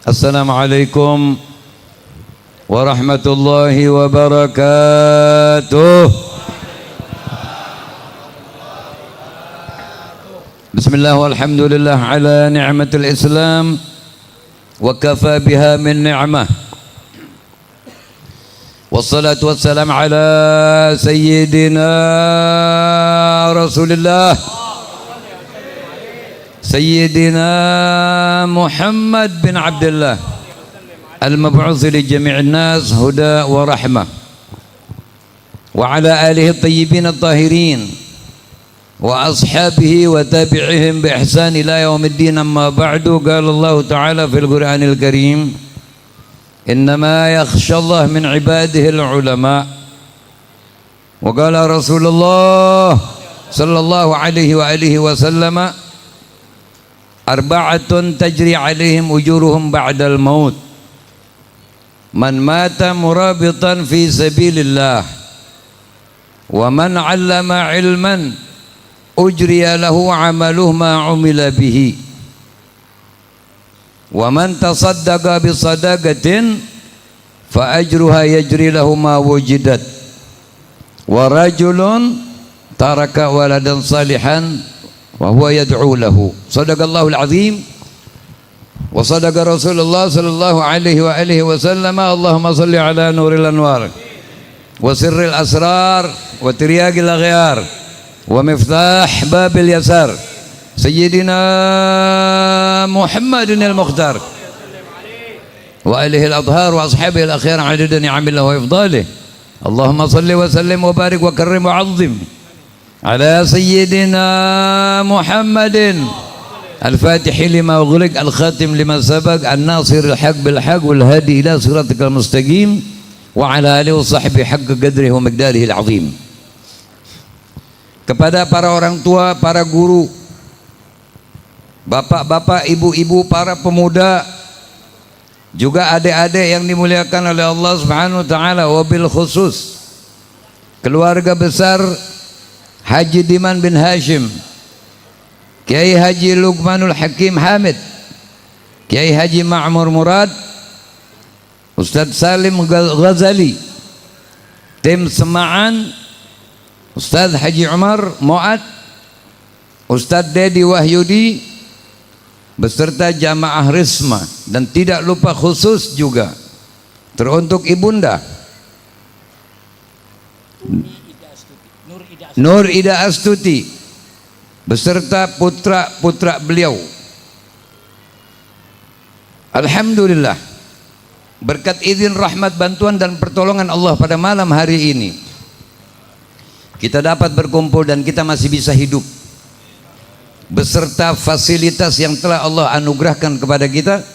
Assalamualaikum warahmatullahi wabarakatuh. Bismillah walhamdulillah ala ni'matil Islam wa kafa biha min ni'mah. Wassalatu wassalam ala sayyidina Rasulillah Sayyidina Muhammad bin Abdullah al-mab'uts li jami'in nas huda wa rahmah wa ala alihi at-tayyibin at-tahirin wa ashabihi wa tabi'ihim bi ihsan ila yaumiddin. Amma ba'du, qala Allah ta'ala fil Qur'anil Karim, innama yakhsha Allah min ibadihi al-ulama. Wa qala Rasulullah sallallahu alaihi wa alihi wa sallama, arba'atun tajri alaihim ujuruhum ba'dal maut, man mata murabitan fi sabilillah, wa man 'allama 'ilman ujriya lahu 'amaluhu ma 'umila bihi, wa man tasaddaqa bi sadaqatin fa ajruha yajri lahu ma wujidat, wa rajulun taraka waladan salihan wa huwa yad'u lahu. Sadaqallahul azim wa sadaqa Rasulullah sallallahu alaihi wa alihi wasallam. Allahumma salli ala nuril anwar wa sirril asrar wa tiryaqil aghyar wa miftah babil yasar sayyidina Muhammadin al-Mukhtar wa alihi al-adhar wa ashabihi al-akhyar adada ni'amillah wa ifdalih. Allahumma salli wa sallim wa barik wa karrim wa 'azzim ala sayyidina Muhammadin al-Fatih lima ughliq al-khatim lima sabaq an-nasir al-haq bil-haq wal-hadi ila siratikal mustaqim wa ala alihi wa sahbihi haqqa qadrihi wa miqdarihi al-'azim. Kepada para orang tua, para guru, bapak-bapak, ibu-ibu, para pemuda, juga adik-adik yang dimuliakan oleh Allah Subhanahu wa taala, wabil khusus keluarga besar Haji Diman bin Hashim, Kiai Haji Luqmanul Hakim Hamid, Kiai Haji Ma'mur Murad, Ustadz Salim Ghazali, tim Semaan, Ustadz Haji Umar Mu'ad, Ustadz Dedi Wahyudi beserta jamaah Risma, dan tidak lupa khusus juga teruntuk ibunda Nur Ida Astuti beserta putra-putra beliau. Alhamdulillah, berkat izin, rahmat, bantuan dan pertolongan Allah, pada malam hari ini kita dapat berkumpul dan kita masih bisa hidup beserta fasilitas yang telah Allah anugerahkan kepada kita,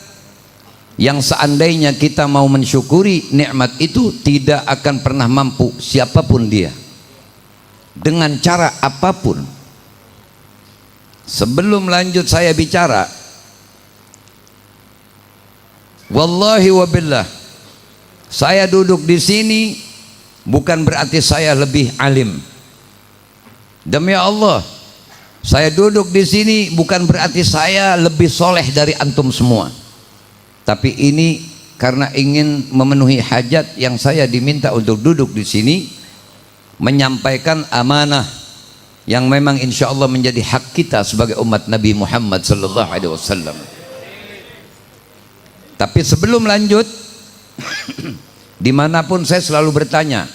yang seandainya kita mau mensyukuri nikmat itu tidak akan pernah mampu siapapun dia, dengan cara apapun. Sebelum lanjut saya bicara, wallahi wabillah, saya duduk di sini bukan berarti saya lebih alim. Demi Allah, saya duduk di sini bukan berarti saya lebih soleh dari antum semua. Tapi ini karena ingin memenuhi hajat yang saya diminta untuk duduk di sini, menyampaikan amanah yang memang insya Allah menjadi hak kita sebagai umat Nabi Muhammad sallallahu alaihi wasallam. Tapi sebelum lanjut, dimanapun saya selalu bertanya,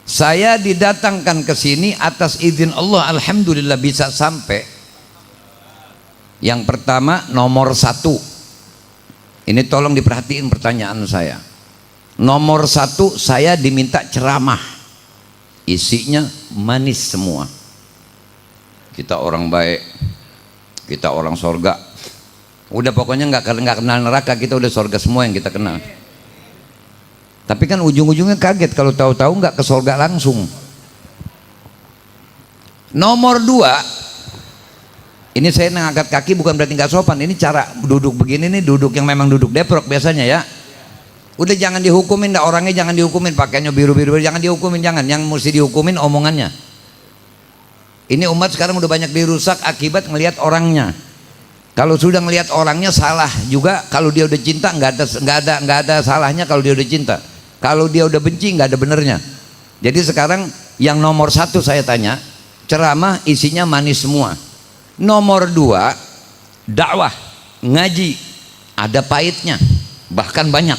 saya didatangkan ke sini atas izin Allah, alhamdulillah bisa sampai. Yang pertama, nomor satu, ini tolong diperhatiin pertanyaan saya. Nomor satu, saya diminta ceramah, isinya manis semua. Kita orang baik, kita orang sorga, udah pokoknya nggak kenal neraka, kita udah sorga semua yang kita kenal. Tapi kan ujung-ujungnya kaget kalau tahu-tahu nggak ke sorga langsung. Nomor dua, ini saya ngangkat kaki bukan berarti nggak sopan, ini cara duduk begini nih, duduk yang memang duduk deprok biasanya ya. Udah jangan dihukumin, dah orangnya jangan dihukumin, pakainya biru-biru, jangan dihukumin, jangan. Yang mesti dihukumin omongannya. Ini umat sekarang udah banyak dirusak akibat ngelihat orangnya. Kalau sudah ngelihat orangnya salah juga, kalau dia udah cinta nggak ada salahnya kalau dia udah cinta. Kalau dia udah benci nggak ada benernya. Jadi sekarang yang nomor satu saya tanya, ceramah isinya manis semua. Nomor dua, dakwah, ngaji, ada pahitnya, bahkan banyak.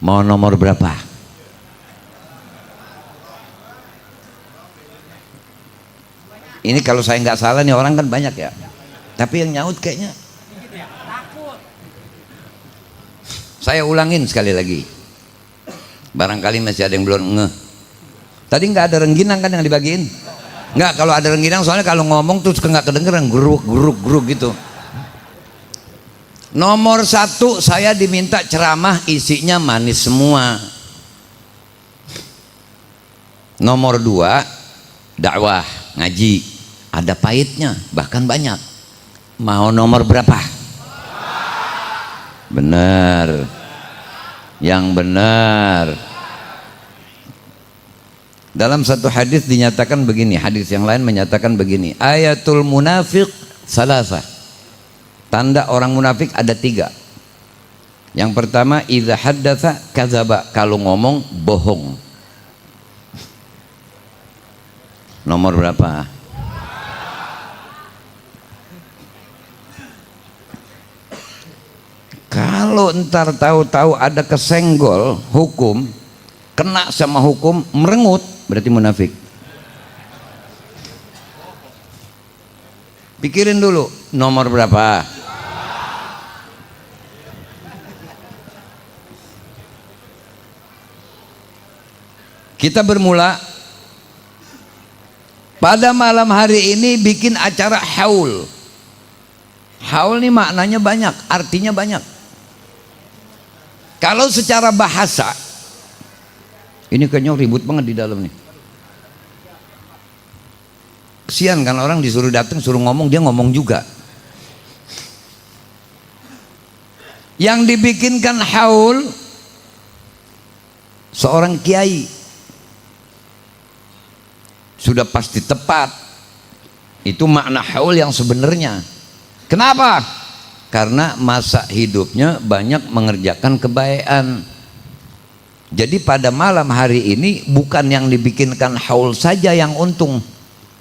Mau nomor berapa? Ini kalau saya nggak salah nih orang kan banyak ya. Tapi yang nyaut kayaknya. Saya ulangin sekali lagi. Barangkali masih ada yang belum ngeh. Tadi nggak ada rengginang kan yang dibagiin? Nggak, kalau ada rengginang soalnya kalau ngomong tuh suka nggak kedengeran, geruk gitu. Nomor satu, saya diminta ceramah isinya manis semua. Nomor dua, dakwah, ngaji, ada pahitnya, bahkan banyak. Mau nomor berapa? Benar. Yang benar. Dalam satu hadis dinyatakan begini, hadis yang lain menyatakan begini, ayatul munafiq salasa. Tanda orang munafik ada 3. Yang pertama, idza haddatsa kadzaba, kalau ngomong bohong. Nomor berapa? Kalau ntar tahu-tahu ada kesenggol hukum, kena sama hukum, merengut, berarti munafik. Pikirin dulu, nomor berapa? Kita bermula pada malam hari ini bikin acara haul. Haul ini maknanya banyak, artinya banyak. Kalau secara bahasa, ini kayaknya ribut banget di dalam nih. Kesian kan orang disuruh datang, suruh ngomong, dia ngomong juga. Yang dibikinkan haul seorang kiai, sudah pasti tepat. Itu makna haul yang sebenarnya. Kenapa? Karena masa hidupnya banyak mengerjakan kebaikan. Jadi pada malam hari ini bukan yang dibikinkan haul saja yang untung,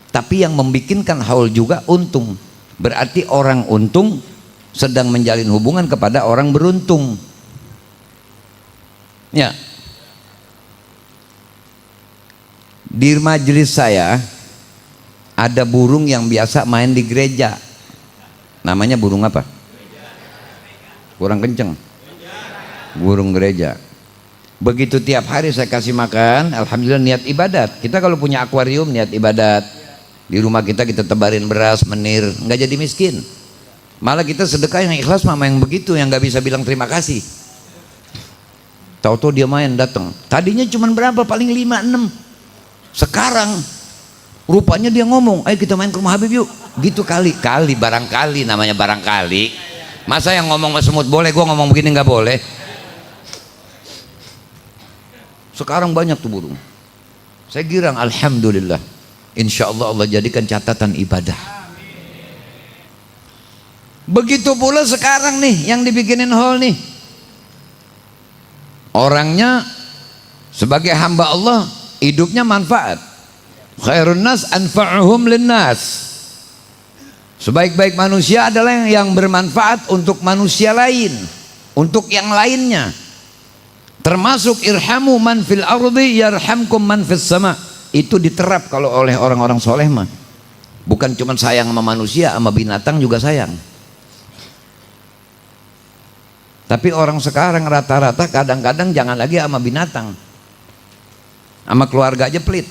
tapi yang membikinkan haul juga untung. Berarti orang untung sedang menjalin hubungan kepada orang beruntung. Ya. Di majelis saya ada burung yang biasa main di gereja. Namanya burung apa? Kurang kenceng. Burung gereja. Begitu tiap hari saya kasih makan, alhamdulillah niat ibadat. Kita kalau punya akuarium niat ibadat. Di rumah kita tebarin beras, menir, nggak jadi miskin. Malah kita sedekah yang ikhlas, mama yang begitu, yang nggak bisa bilang terima kasih. Tahu-tahu dia main datang. Tadinya cuma berapa? Paling 5-6. Sekarang rupanya dia ngomong, ayo kita main ke rumah Habib yuk. Gitu kali barangkali, namanya barangkali. Masa yang ngomong sama semut boleh, gua ngomong begini nggak boleh? Sekarang banyak tuh burung. Saya girang, alhamdulillah. Insya Allah Allah jadikan catatan ibadah. Begitu pula sekarang nih yang dibikinin hall nih. Orangnya sebagai hamba Allah hidupnya manfaat. Khairun nas anfa'uhum linnas. Sebaik-baik manusia adalah yang bermanfaat untuk manusia lain, untuk yang lainnya. Termasuk irhamu man fil ardi yarhamkum man fis sama. Itu diterap kalau oleh orang-orang soleh mah. Bukan cuma sayang sama manusia, sama binatang juga sayang. Tapi orang sekarang rata-rata kadang-kadang jangan lagi sama binatang, sama keluarga aja pelit.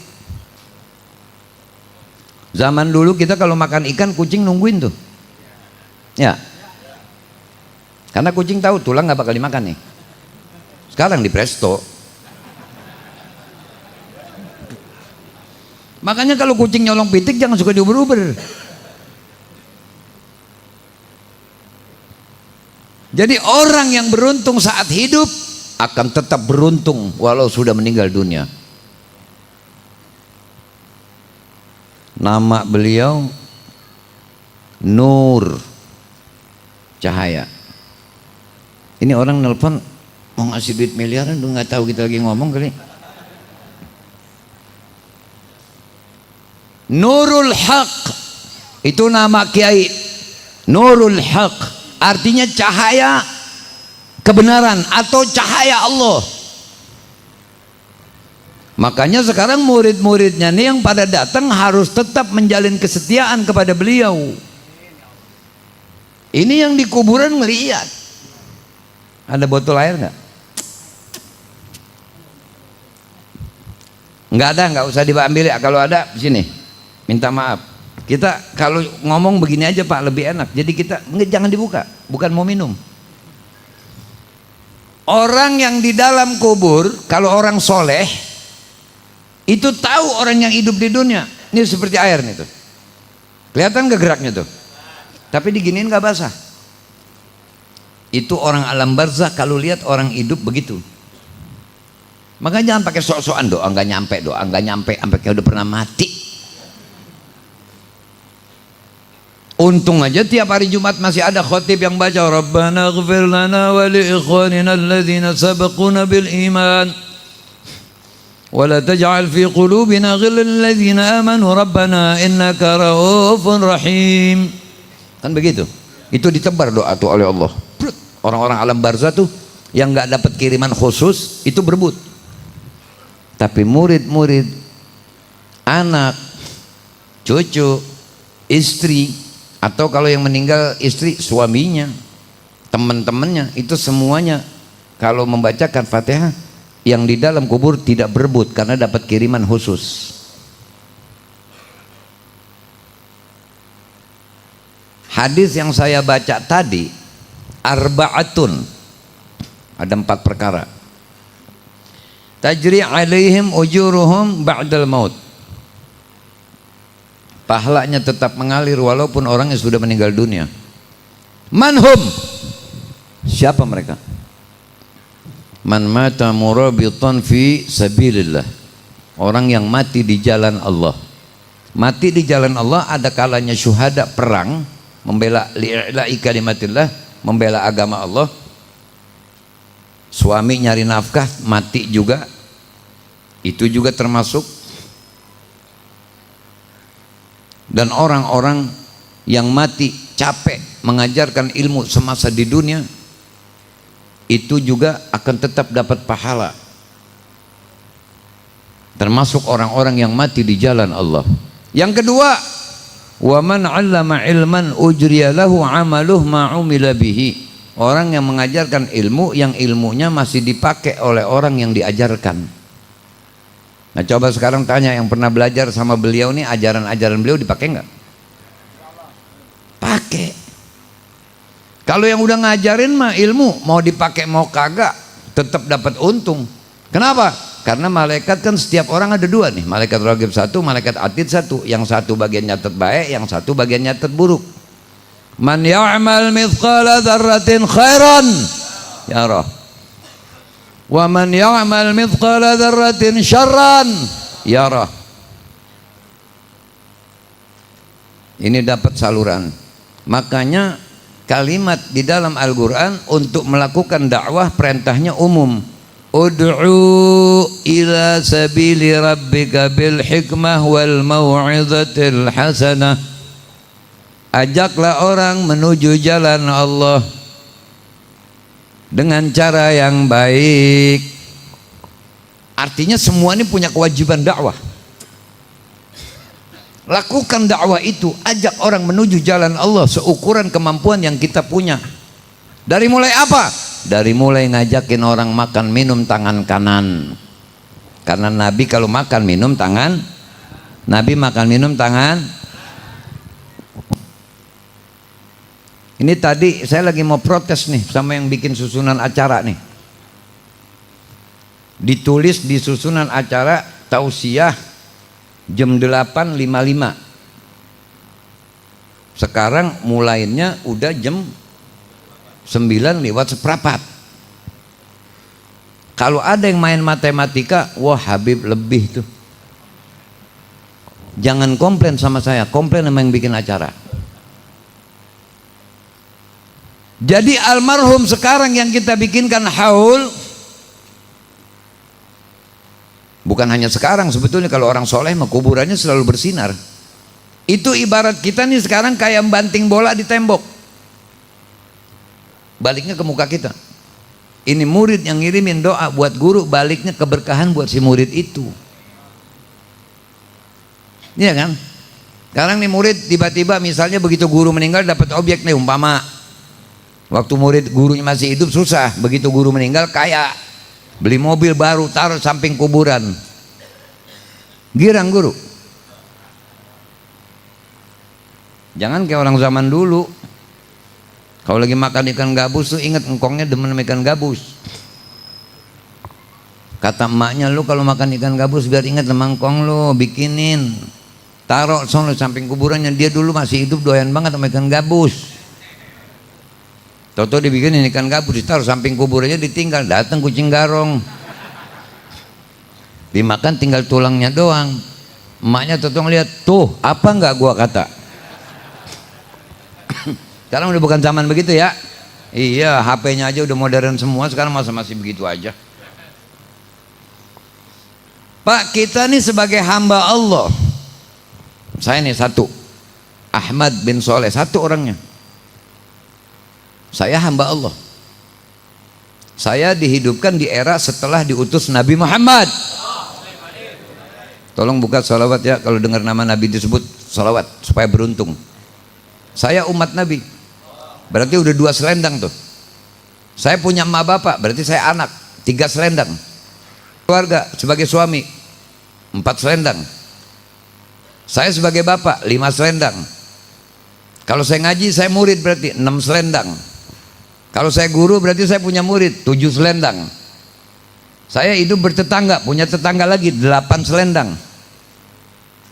Zaman dulu kita kalau makan ikan, kucing nungguin tuh. Ya. Karena kucing tahu tulang nggak bakal dimakan nih. Sekarang di presto. Makanya kalau kucing nyolong pitik jangan suka diuber-uber. Jadi orang yang beruntung saat hidup akan tetap beruntung walau sudah meninggal dunia. Nama beliau Nur cahaya. Ini orang nelpon mau ngasih duit miliaran, lu nggak tahu kita lagi ngomong kali. Nurul Haq itu nama kiai. Nurul Haq artinya cahaya kebenaran atau cahaya Allah. Makanya sekarang murid-muridnya nih yang pada datang harus tetap menjalin kesetiaan kepada beliau. Ini yang di kuburan ngelihat. Ada botol air nggak? Nggak ada, nggak usah diambil ya. Kalau ada sini, minta maaf. Kita kalau ngomong begini aja Pak lebih enak. Jadi kita jangan dibuka, bukan mau minum. Orang yang di dalam kubur, kalau orang soleh itu tahu orang yang hidup di dunia. Ini seperti air nih tuh. Kelihatan gak geraknya tuh? Tapi diginiin gak basah. Itu orang alam barzah kalau lihat orang hidup begitu. Makanya jangan pakai sok-sokan doa nggak nyampe sampai kayak udah pernah mati. Untung aja tiap hari Jumat masih ada khotib yang baca Rabbana ighfir lana wa li ikhwanina alladhina sabaquna bil iman wa la taj'al fi qulubina ghillan lil ladzina amanu rabbana innaka raufur rahim. Kan begitu. Itu ditebar doa tuh oleh Allah. Orang-orang alam barzah tuh yang nggak dapat kiriman khusus itu berebut. Tapi murid-murid, anak, cucu, istri, atau kalau yang meninggal istri, suaminya, teman-temannya, itu semuanya kalau membacakan Fatihah yang di dalam kubur tidak berebut karena dapat kiriman khusus. Hadis yang saya baca tadi, arba'atun, ada 4 perkara. Tajri alaihim ujuruhum ba'dal maut. Pahalanya tetap mengalir walaupun orang yang sudah meninggal dunia. Manhum? Siapa mereka? Man mata murabitan fi sabilillah. Orang yang mati di jalan Allah. Mati di jalan Allah ada kalanya syuhada perang, membela li'ila'i kalimatillah, membela agama Allah. Suami nyari nafkah mati juga, itu juga termasuk. Dan orang-orang yang mati capek mengajarkan ilmu semasa di dunia itu juga akan tetap dapat pahala, termasuk orang-orang yang mati di jalan Allah. Yang kedua, wa man 'allama ilman ujriya lahu 'amaluhu ma 'umila bihi. Orang yang mengajarkan ilmu yang ilmunya masih dipakai oleh orang yang diajarkan. Nah coba sekarang tanya yang pernah belajar sama beliau nih, ajaran-ajaran beliau dipakai nggak? Pakai. Kalau yang udah ngajarin mah ilmu mau dipakai mau kagak tetap dapat untung. Kenapa? Karena malaikat kan setiap orang ada 2 nih, malaikat raqib 1, malaikat atid 1. Yang satu bagian nyatet baik, yang satu bagian nyatet buruk. Man ya'mal mithqala dzarratin khairan yarah, wa man ya'mal mithqala dzarratin syarran yarah. Ini dapat saluran. Makanya kalimat di dalam Al-Quran untuk melakukan dakwah perintahnya umum. Ud'u ila sabili rabbika bil hikmah wal mau'izatil hasanah. Ajaklah orang menuju jalan Allah dengan cara yang baik. Artinya semua ini punya kewajiban dakwah. Lakukan dakwah itu, ajak orang menuju jalan Allah seukuran kemampuan yang kita punya. Dari mulai apa? Dari mulai ngajakin orang makan minum tangan kanan. Karena Nabi kalau makan minum tangan, Nabi makan minum tangan. Ini tadi saya lagi mau protes nih sama yang bikin susunan acara nih. Ditulis di susunan acara tausiah jam 8.55. Sekarang mulainya udah jam 9:04. Kalau ada yang main matematika, wah Habib lebih tuh. Jangan komplain sama saya, komplain sama yang bikin acara. Jadi almarhum sekarang yang kita bikinkan haul, bukan hanya sekarang, sebetulnya kalau orang soleh mah kuburannya selalu bersinar. Itu ibarat kita nih sekarang kayak banting bola di tembok, baliknya ke muka kita. Ini murid yang ngirimin doa buat guru, baliknya keberkahan buat si murid itu. Iya kan? Sekarang nih murid tiba-tiba misalnya begitu guru meninggal dapat objek nih, umpama waktu murid gurunya masih hidup susah, begitu guru meninggal kaya, beli mobil baru taruh samping kuburan. Girang guru. Jangan kayak orang zaman dulu, kalau lagi makan ikan gabus tuh ingat engkongnya demen ikan gabus. Kata emaknya, lu kalau makan ikan gabus biar ingat sama engkong lu, bikinin, taruh sono samping kuburannya. Dia dulu masih hidup doyan banget sama ikan gabus. Toto dibikinin ikan gabus, ditaruh samping kuburannya, ditinggal, datang kucing garong, dimakan tinggal tulangnya doang. Emaknya Toto ngeliat, tuh apa enggak gua kata. Sekarang udah bukan zaman begitu ya. Iya, HP-nya aja udah modern semua, sekarang masih begitu aja. Pak, kita nih sebagai hamba Allah, saya nih satu, Ahmad bin Soleh, satu orangnya. Saya hamba Allah. Saya dihidupkan di era setelah diutus Nabi Muhammad. Tolong buka salawat ya, kalau dengar nama Nabi disebut salawat supaya beruntung. Saya umat Nabi, berarti udah 2 selendang tuh. Saya punya emak bapak, berarti saya anak, 3 selendang. Keluarga sebagai suami 4 selendang. Saya sebagai bapak 5 selendang. Kalau saya ngaji saya murid berarti 6 selendang. Kalau saya guru berarti saya punya murid 7 selendang. Saya hidup bertetangga, punya tetangga lagi 8 selendang.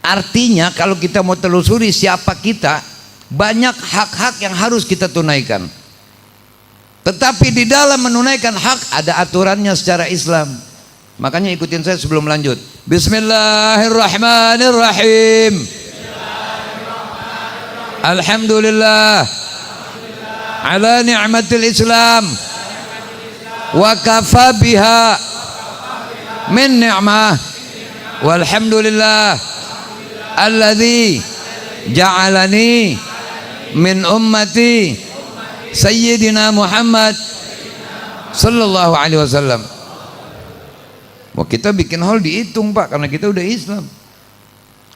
Artinya kalau kita mau telusuri siapa kita, banyak hak-hak yang harus kita tunaikan. Tetapi di dalam menunaikan hak ada aturannya secara Islam. Makanya ikutin saya sebelum lanjut. Bismillahirrahmanirrahim. Alhamdulillah ala ni'matil Islam wa kafa biha min ni'mah walhamdulillah alladzi ja'alani min ummati Sayyidina Muhammad sallallahu alaihi wasallam. Wah, kita bikin hall dihitung Pak, karena kita udah Islam.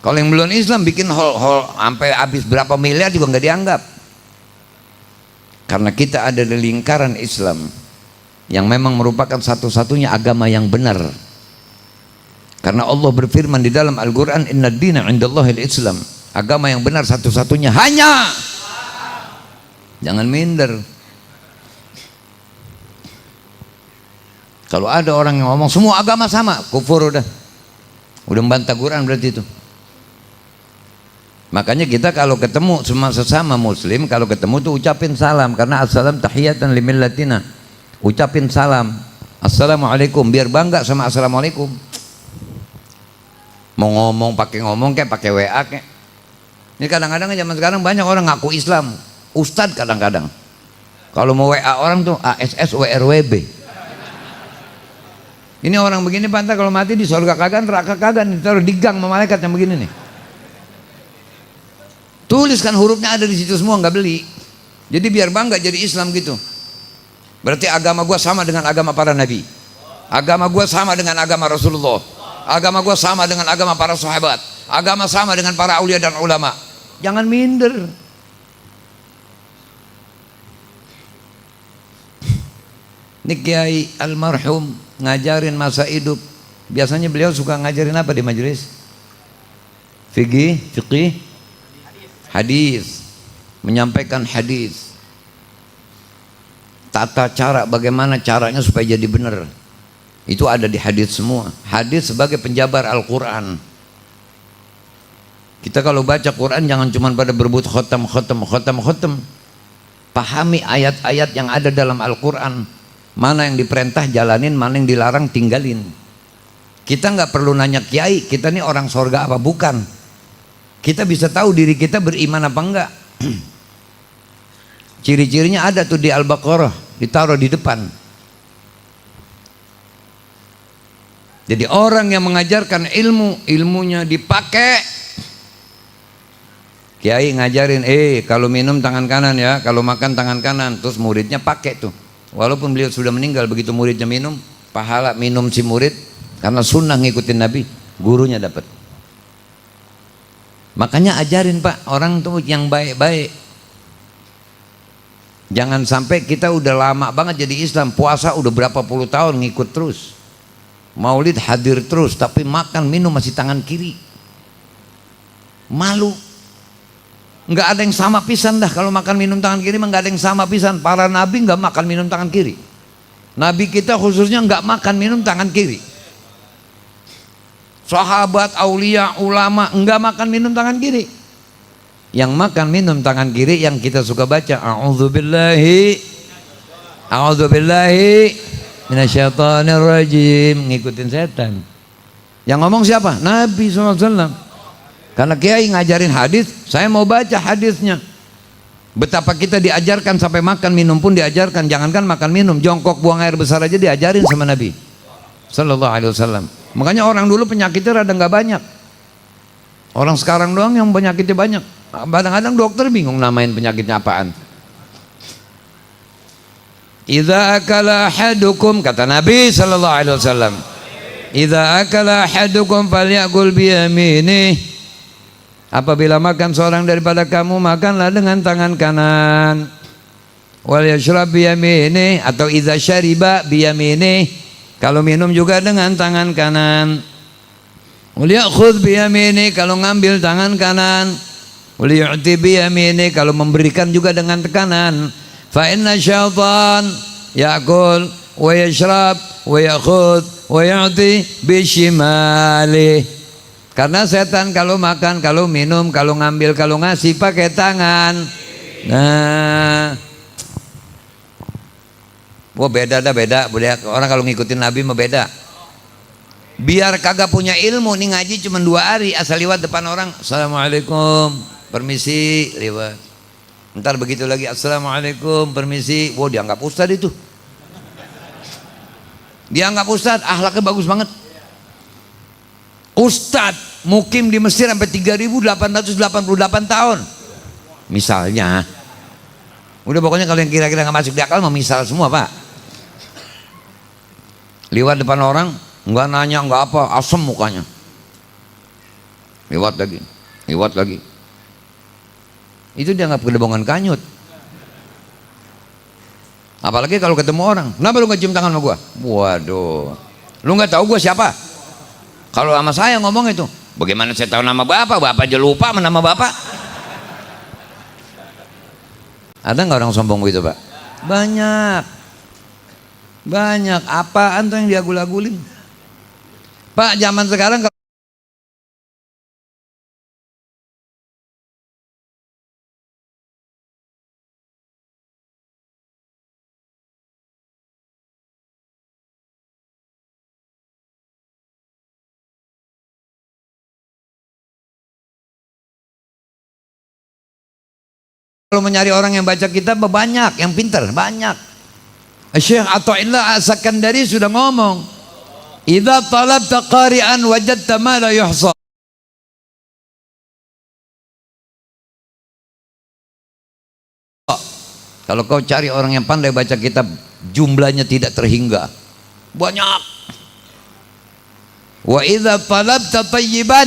Kalau yang belum Islam bikin hall sampai habis berapa miliar juga nggak dianggap. Karena kita ada di lingkaran Islam yang memang merupakan satu-satunya agama yang benar. Karena Allah berfirman di dalam Al-Quran, Inna dina indallahil Islam. Agama yang benar satu-satunya hanya. Jangan minder. Kalau ada orang yang ngomong semua agama sama, kufur udah membantah Quran berarti itu. Makanya kita kalau ketemu sesama muslim, kalau ketemu tuh ucapin salam, karena assalam tahiyatan limillatina. Ucapin salam, assalamualaikum, biar bangga sama assalamualaikum. Mau ngomong pakai ngomong kayak pakai WA kayak. Ini kadang-kadang zaman sekarang banyak orang ngaku Islam, ustadz kadang-kadang. Kalau mau WA orang tuh ASS WRWB. Ini orang begini pantas kalau mati di surga kagak, neraka kagak, ditaruh di gang sama malaikat yang begini nih. Tuliskan hurufnya ada di situ semua, nggak beli. Jadi biar bangga jadi Islam gitu. Berarti agama gua sama dengan agama para nabi. Agama gua sama dengan agama Rasulullah. Agama gua sama dengan agama para sahabat. Agama sama dengan para aulia dan ulama. Jangan minder. Ini Kiai almarhum ngajarin masa hidup. Biasanya beliau suka ngajarin apa di majelis? Fikih, hadis. Menyampaikan hadis. Tata cara bagaimana caranya supaya jadi benar. Itu ada di hadis semua. Hadis sebagai penjabar Al-Quran. Kita kalau baca Quran jangan cuma pada berebut khotam. Pahami ayat-ayat yang ada dalam Al-Quran. Mana yang diperintah jalanin, mana yang dilarang tinggalin. Kita nggak perlu nanya kiai, kita nih orang sorga apa bukan. Kita bisa tahu diri kita beriman apa enggak. Ciri-cirinya ada tuh di Al-Baqarah, ditaruh di depan. Jadi orang yang mengajarkan ilmu, ilmunya dipakai. Kiai ngajarin, kalau minum tangan kanan ya, kalau makan tangan kanan. Terus muridnya pakai tuh. Walaupun beliau sudah meninggal, begitu muridnya minum, pahala minum si murid karena sunnah ngikutin Nabi, gurunya dapat. Makanya ajarin Pak, orang tuh yang baik-baik. Jangan sampai kita udah lama banget jadi Islam, puasa udah berapa puluh tahun ngikut terus, maulid hadir terus, tapi makan minum masih tangan kiri. Malu. Nggak ada yang sama pisan dah, kalau makan minum tangan kiri mah nggak ada yang sama pisan. Para nabi nggak makan minum tangan kiri. Nabi kita khususnya nggak makan minum tangan kiri. Sahabat, aulia, ulama nggak makan minum tangan kiri. Yang makan minum tangan kiri yang kita suka baca, a'udzubillahi minasyaitonirrajim, ngikutin setan. Yang ngomong siapa? Nabi SAW. Karena kiai ngajarin hadis, saya mau baca hadisnya. Betapa kita diajarkan sampai makan minum pun diajarkan. Jangankan makan minum, jongkok buang air besar aja diajarin sama Nabi Sallallahu Alaihi Wasallam. Makanya orang dulu penyakitnya rada nggak banyak. Orang sekarang doang yang penyakitnya banyak. Kadang-kadang dokter bingung namain penyakitnya apaan. Idza akala ahadukum, kata Nabi Sallallahu Alaihi Wasallam, idza akala ahadukum falyakul biyaminih. Apabila makan seorang daripada kamu, makanlah dengan tangan kanan. Wal yashrab biyaminih, atau idza syariba biyaminih, kalau minum juga dengan tangan kanan. Wal ya'khudh biyaminih, kalau ngambil tangan kanan. Wal yu'ti biyaminih, kalau memberikan juga dengan kanan. Fa inna syaitan ya'kul wa yashrab wa ya'khudh wa yu'ti bishimalih. Karena setan kalau makan, kalau minum, kalau ngambil, kalau ngasih pakai tangan. Nah, wah beda dah, beda. Orang kalau ngikutin Nabi mah beda. Biar kagak punya ilmu nih, ngaji cuma 2 hari, asal lewat depan orang, assalamualaikum, permisi, lewat. Ntar begitu lagi, assalamualaikum, permisi. Wah dianggap ustad itu. Dianggap ustad, akhlaknya bagus banget. Ustadz mukim di Mesir sampai 3.888 tahun misalnya. Udah pokoknya kalau yang kira-kira nggak masuk di akal mau misal semua Pak. Lewat depan orang nggak nanya nggak apa, asem mukanya. Lewat lagi. Itu dianggap kedebongan kanyut. Apalagi kalau ketemu orang, kenapa lu nggak cium tangan sama gua? Waduh, lu nggak tahu gua siapa? Kalau sama saya ngomong itu, bagaimana saya tahu nama bapak? Bapak aja lupa sama nama bapak. Ada nggak orang sombong gitu Pak? Banyak. Apaan tuh yang diagul-agulin? Pak, zaman sekarang kalau mencari orang yang baca kitab banyak, yang pintar banyak. Syekh Athaillah As-Sakandari sudah ngomong, idza talabta qari'an wajadta ma la yuhsa. Kalau kau cari orang yang pandai baca kitab, jumlahnya tidak terhingga, banyak. Wa idza talabta tayyiban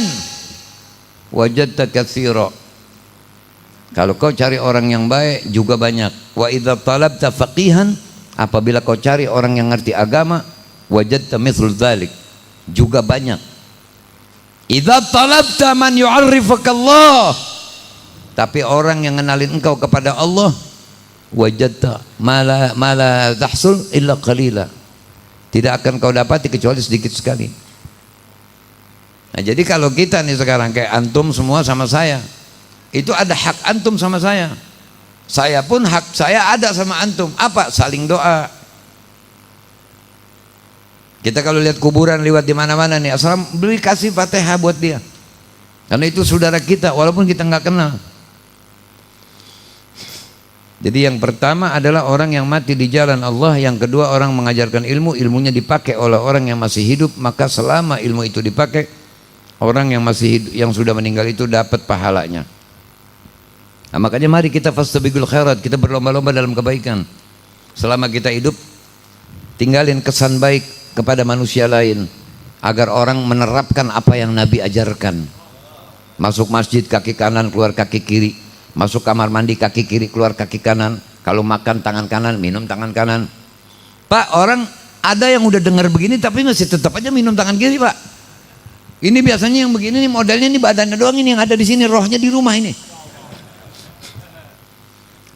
wajadta katsira. Kalau kau cari orang yang baik juga banyak. Wa idza talabta faqihan, apabila kau cari orang yang ngerti agama, wajadta mithl dzalik, juga banyak. Idza talabta man yu'arrifuka Allah, tapi orang yang ngenalin engkau kepada Allah, wajadta mala tahsul illa qalila, tidak akan kau dapati kecuali sedikit sekali. Nah, jadi kalau kita nih sekarang kayak antum semua sama saya, itu ada hak antum sama saya pun hak saya ada sama antum. Apa? Saling doa. Kita kalau lihat kuburan lewat di mana-mana nih, asal beli kasih Fatihah buat dia, karena itu saudara kita walaupun kita nggak kenal. Jadi yang pertama adalah orang yang mati di jalan Allah, yang kedua orang mengajarkan ilmu, ilmunya dipakai oleh orang yang masih hidup, maka selama ilmu itu dipakai, orang yang masih hidup, yang sudah meninggal itu dapat pahalanya. Nah, makanya mari kita fastabiqul khairat, kita berlomba-lomba dalam kebaikan. Selama kita hidup, tinggalin kesan baik kepada manusia lain, agar orang menerapkan apa yang Nabi ajarkan. Masuk masjid kaki kanan, keluar kaki kiri. Masuk kamar mandi kaki kiri, keluar kaki kanan. Kalau makan tangan kanan, minum tangan kanan. Pak, orang ada yang udah dengar begini tapi masih tetap aja minum tangan kiri, Pak. Ini biasanya yang begini nih modelnya nih, badannya doang ini yang ada di sini, rohnya di rumah ini.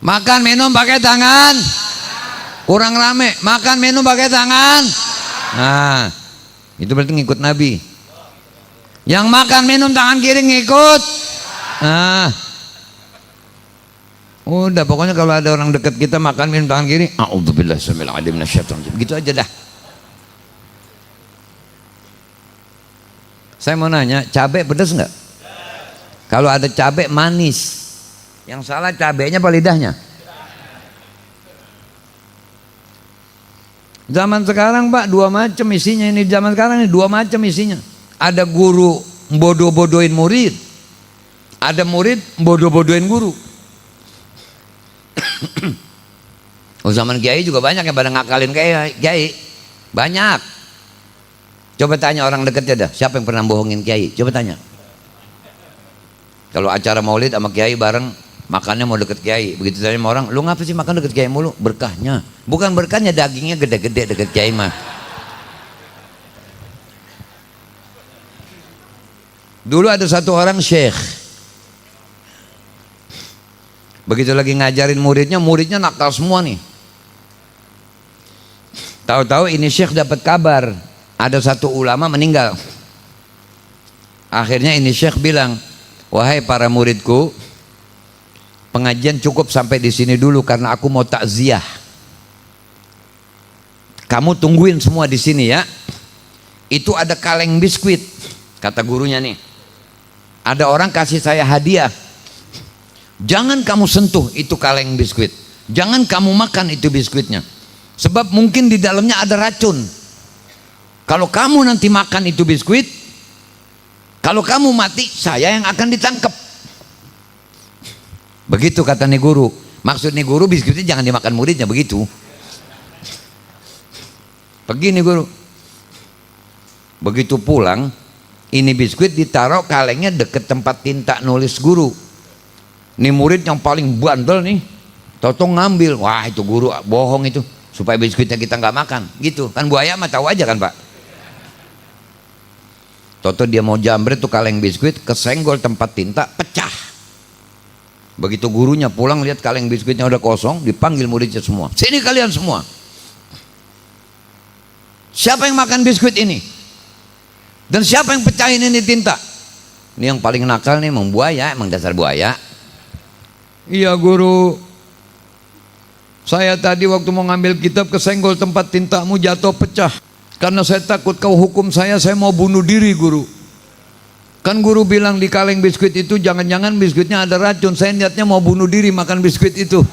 Makan minum pakai tangan. Kurang rame. Makan minum pakai tangan. Nah, itu berarti ngikut Nabi. Yang makan minum tangan kiri ngikut. Nah, udah pokoknya kalau ada orang dekat kita makan minum tangan kiri, a'udzubillahi samil alim minasyaitonir rajim. Gitu aja dah. Saya mau nanya, cabai pedas enggak? Kalau ada cabai manis, yang salah cabainya apa lidahnya? Zaman sekarang Pak dua macam isinya ini, zaman sekarang ini dua macam isinya. Ada guru bodoh-bodohin murid, ada murid bodoh-bodohin guru. Oh, zaman kiai juga banyak yang pada ngakalin kiai. Banyak. Coba tanya orang dekatnya dah, siapa yang pernah bohongin kiai? Coba tanya. Kalau acara maulid sama kiai bareng, makannya mau deket kiai. Begitu tanya sama orang, lu ngapa sih makan deket kiai mulu? Berkahnya. Bukan berkahnya, dagingnya gede-gede deket kiai mah. Dulu ada satu orang syekh, begitu lagi ngajarin muridnya nakal semua nih. Tahu-tahu ini syekh dapat kabar ada satu ulama meninggal. Akhirnya ini syekh bilang, wahai para muridku, pengajian cukup sampai di sini dulu karena aku mau takziah. Kamu tungguin semua di sini ya. Itu ada kaleng biskuit, kata gurunya nih. Ada orang kasih saya hadiah. Jangan kamu sentuh itu kaleng biskuit. Jangan kamu makan itu biskuitnya. Sebab mungkin di dalamnya ada racun. Kalau kamu nanti makan itu biskuit, kalau kamu mati, saya yang akan ditangkap. Begitu kata nih guru. Maksud nih guru, biskuitnya jangan dimakan muridnya, begitu. Begini guru. Begitu pulang, ini biskuit ditaruh kalengnya deket tempat tinta nulis guru. Nih murid yang paling bandel nih, Toto ngambil. Wah, itu guru bohong itu, supaya biskuitnya kita nggak makan. Gitu kan, buaya mah tahu aja kan Pak. Toto dia mau jambret tuh kaleng biskuit, kesenggol tempat tinta, pecah. Begitu gurunya pulang lihat kaleng biskuitnya udah kosong, dipanggil muridnya semua. Sini kalian semua. Siapa yang makan biskuit ini? Dan siapa yang pecahin ini tinta? Ini yang paling nakal nih, emang buaya, emang dasar buaya. Iya guru, saya tadi waktu mau ngambil kitab kesenggol tempat tintamu jatuh pecah. Karena saya takut kau hukum saya mau bunuh diri guru. Kan guru bilang di kaleng biskuit itu jangan-jangan biskuitnya ada racun. Saya niatnya mau bunuh diri makan biskuit itu.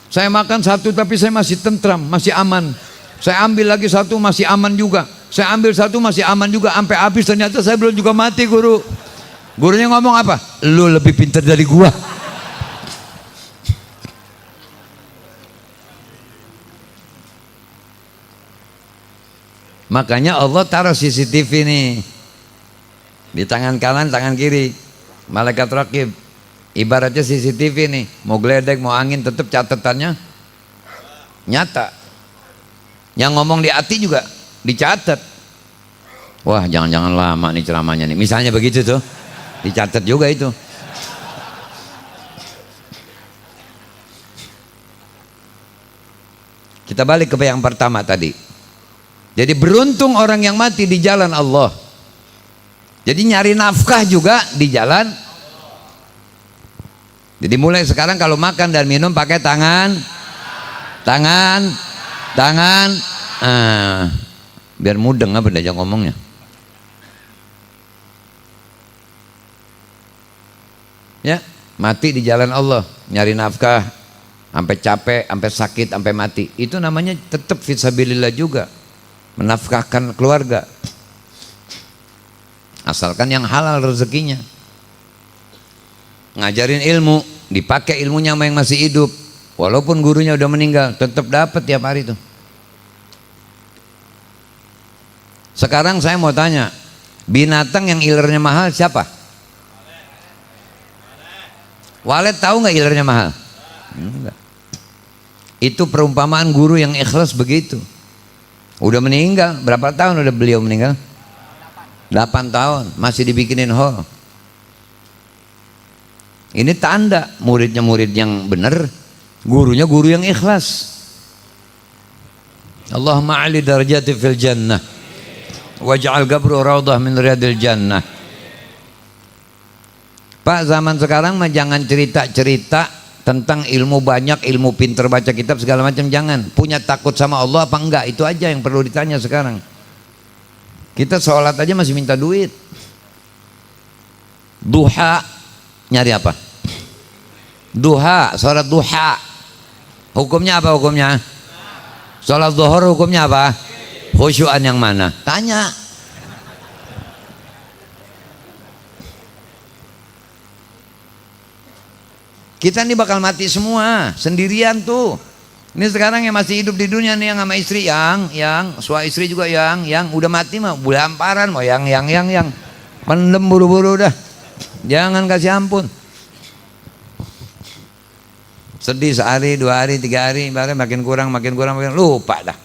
Saya makan satu tapi saya masih tentram, masih aman. Saya ambil lagi satu masih aman juga. Saya ambil satu masih aman juga. Sampai habis ternyata saya belum juga mati guru. Gurunya ngomong apa? Lu lebih pintar dari gua. Makanya Allah taruh CCTV nih di tangan kanan, tangan kiri. Malaikat rakib. Ibaratnya CCTV nih. Mau geledek, mau angin, tetap catatannya nyata. Yang ngomong di hati juga dicatat. Wah, jangan-jangan lama nih ceramahnya nih. Misalnya begitu tuh, dicatat juga itu. Kita balik ke yang pertama tadi. Jadi beruntung orang yang mati di jalan Allah. Jadi nyari nafkah juga di jalan. Jadi mulai sekarang kalau makan dan minum pakai tangan. Biar mudeng apa diajak ngomongnya. Ya, mati di jalan Allah, nyari nafkah, sampai capek, sampai sakit, sampai mati. Itu namanya tetap fisabilillah juga, menafkahkan keluarga. Asalkan yang halal rezekinya. Ngajarin ilmu, dipakai ilmunya sama yang masih hidup. Walaupun gurunya udah meninggal, tetap dapat tiap hari itu. Sekarang saya mau tanya, binatang yang ilernya mahal siapa? Walet tahu nggak ilernya mahal? Enggak. Itu perumpamaan guru yang ikhlas begitu. Udah meninggal, berapa tahun udah beliau meninggal? 8 tahun, masih dibikinin hall. Ini tanda muridnya murid yang benar, gurunya guru yang ikhlas. Allahumma ali darajati fil jannah waj'al qabru raudhah min riyadil jannah. Pak, zaman sekarang mah jangan cerita-cerita tentang ilmu banyak, ilmu pinter, baca kitab segala macam, jangan. Punya takut sama Allah apa enggak, itu aja yang perlu ditanya sekarang. Kita sholat aja masih minta duit. Duha, nyari apa? Duha, sholat duha, hukumnya apa hukumnya? Sholat zuhur hukumnya apa? Khusyuan yang mana? Tanya. Kita ini bakal mati semua, sendirian tuh. Ini sekarang yang masih hidup di dunia nih, yang sama istri, yang suami istri juga yang udah mati mah bulamparan, mau yang pendem buru-buru dah. Jangan kasih ampun. Sedih sehari, 2 hari, 3 hari, makin kurang, lupa dah.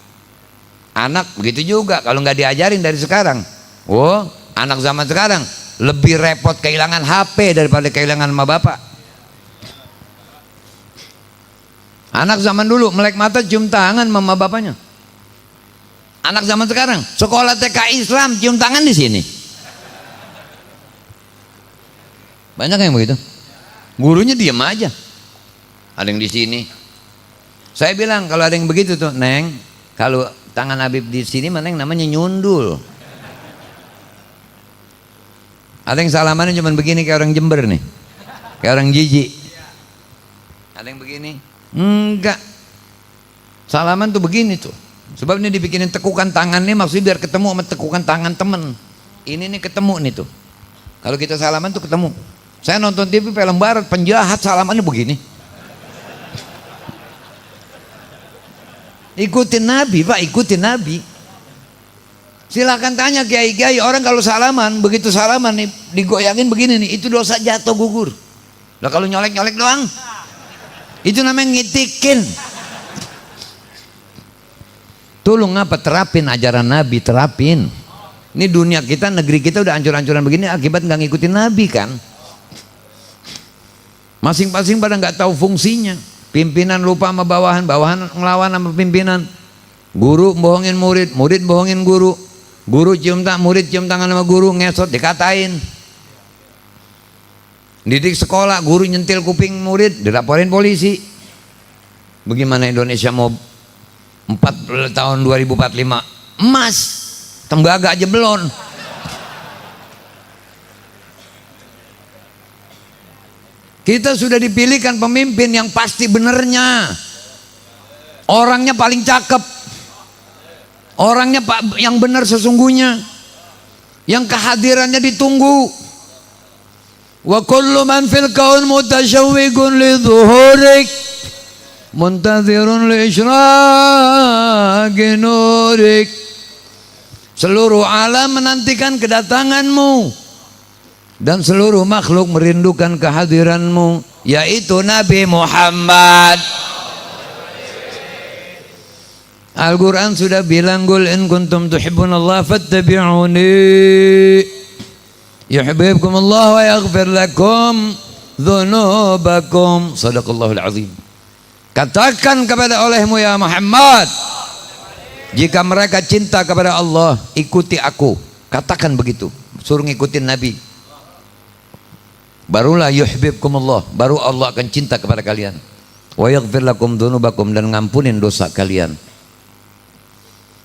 Anak begitu juga, kalau nggak diajarin dari sekarang. Oh, anak zaman sekarang lebih repot kehilangan HP daripada kehilangan sama bapak. Anak zaman dulu melek mata cium tangan mama bapaknya. Anak zaman sekarang sekolah TK Islam cium tangan di sini. Banyak yang begitu. Gurunya diam aja. Ada yang di sini. Saya bilang kalau ada yang begitu tuh, Neng, kalau tangan Habib di sini mana yang namanya nyundul. Ada yang salamannya cuma begini kayak orang Jember nih. Kayak orang jijik. Ada yang begini. Enggak, salaman tuh begini tuh. Sebab ini dibikinin tekukan tangan nih, maksudnya biar ketemu sama tekukan tangan temen. Ini nih ketemu nih tuh. Kalau kita salaman tuh ketemu. Saya nonton TV film barat, penjahat salamannya begini. Ikutin Nabi Pak, ikutin Nabi. Silakan tanya kiai-kiai, orang kalau salaman, begitu salaman nih digoyangin begini nih, itu dosa jatuh gugur. Lah kalau nyolek-nyolek doang, itu namanya ngitikin. Tolong apa, terapin ajaran Nabi, terapin. Ini dunia kita, negeri kita udah hancur-hancuran begini akibat nggak ngikutin Nabi kan. Masing-masing pada nggak tahu fungsinya. Pimpinan lupa sama bawahan, bawahan ngelawan sama pimpinan. Guru bohongin murid, murid bohongin guru. Guru cium tangan, murid cium tangan sama guru, ngesot dikatain. Didik sekolah, guru nyentil kuping murid, dilaporin polisi. Bagaimana Indonesia mau 4 tahun 2045 emas, tembaga aja belum. Kita sudah dipilihkan pemimpin yang pasti benernya, orangnya paling cakep, orangnya yang benar sesungguhnya, yang kehadirannya ditunggu. Wa kullu man fil kaun mutasyawwiqun li dhuhurik muntadhirun li isyraqi nurik. Seluruh alam menantikan kedatanganmu dan seluruh makhluk merindukan kehadiranmu, yaitu Nabi Muhammad. Al-Quran sudah bilang, qul in kuntum tuhibbunallah fattabi'uni yuhibbukum Allah wa yaghfir lakum dzunubakum. Shadaqallahul azim. Katakan kepada olehmu ya Muhammad, jika mereka cinta kepada Allah, ikuti aku. Katakan begitu, suruh ngikutin Nabi. Barulah yuhibbukum Allah, baru Allah akan cinta kepada kalian. Wa yaghfir lakum dzunubakum, dan ngampunin dosa kalian.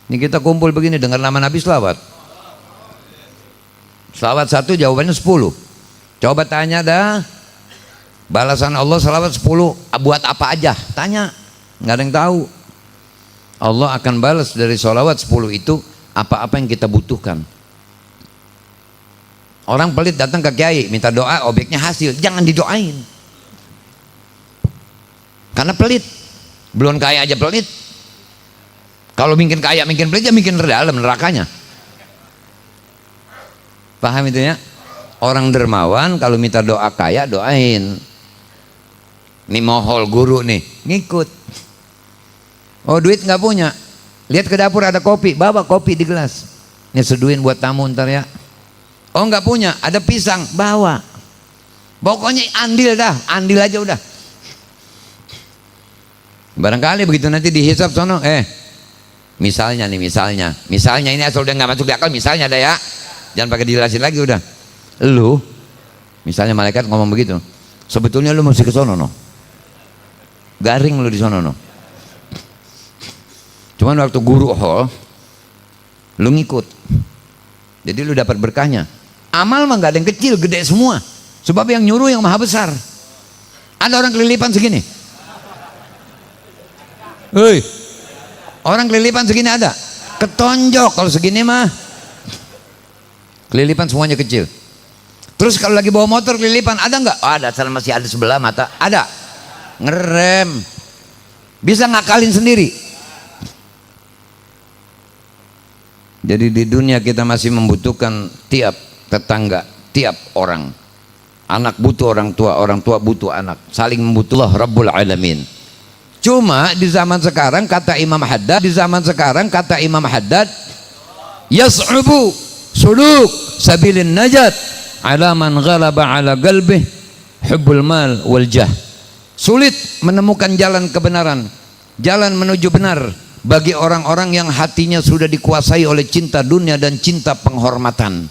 Ini kita kumpul begini dengar nama Nabi selawat. Selawat 1 jawabannya 10. Coba tanya dah, Balasan Allah salawat 10 buat apa aja? Tanya, nggak ada yang tahu. Allah akan balas dari salawat 10 itu apa-apa yang kita butuhkan. Orang pelit datang ke kiai minta doa, objeknya hasil, jangan didoain. Karena pelit, belum kaya aja pelit. Kalau mungkin kaya, mungkin pelit, ya mungkin dalam nerakanya. Paham itu ya? Orang dermawan kalau minta doa kaya, doain. Nih mohol guru nih, ngikut. Oh duit nggak punya, lihat ke dapur ada kopi, bawa kopi di gelas. Ini seduin buat tamu ntar ya. Oh nggak punya, ada pisang, bawa. Pokoknya andil dah, andil aja udah. Barangkali begitu nanti dihisap sono, misalnya nih, misalnya ini asal udah nggak masuk di akal, misalnya ada ya, jangan pakai dijelasin lagi udah. Lu, misalnya malaikat ngomong begitu, sebetulnya lu mesti ke sono no, garing lu di sono no. Cuman waktu guru hall, lu ngikut, jadi lu dapat berkahnya. Amal mah nggak ada yang kecil, gede semua. Sebab yang nyuruh yang maha besar. Ada orang kelilipan segini. Hei, orang kelilipan segini ada. Ketonjok kalau segini mah. Kelilipan semuanya kecil. Terus kalau lagi bawa motor kelilipan ada nggak? Oh, ada, masih ada sebelah mata. Ada. Ngerem. Bisa ngakalin sendiri. Jadi di dunia kita masih membutuhkan tiap tetangga, tiap orang. Anak butuh orang tua butuh anak. Saling membutuhkan Allah Rabbul Alamin. Cuma di zaman sekarang kata Imam Haddad, yas'ubu suluk sabilin najat ala man ghalaba ala qalbih hubbul mal wal jah. Sulit menemukan jalan kebenaran, jalan menuju benar bagi orang-orang yang hatinya sudah dikuasai oleh cinta dunia dan cinta penghormatan.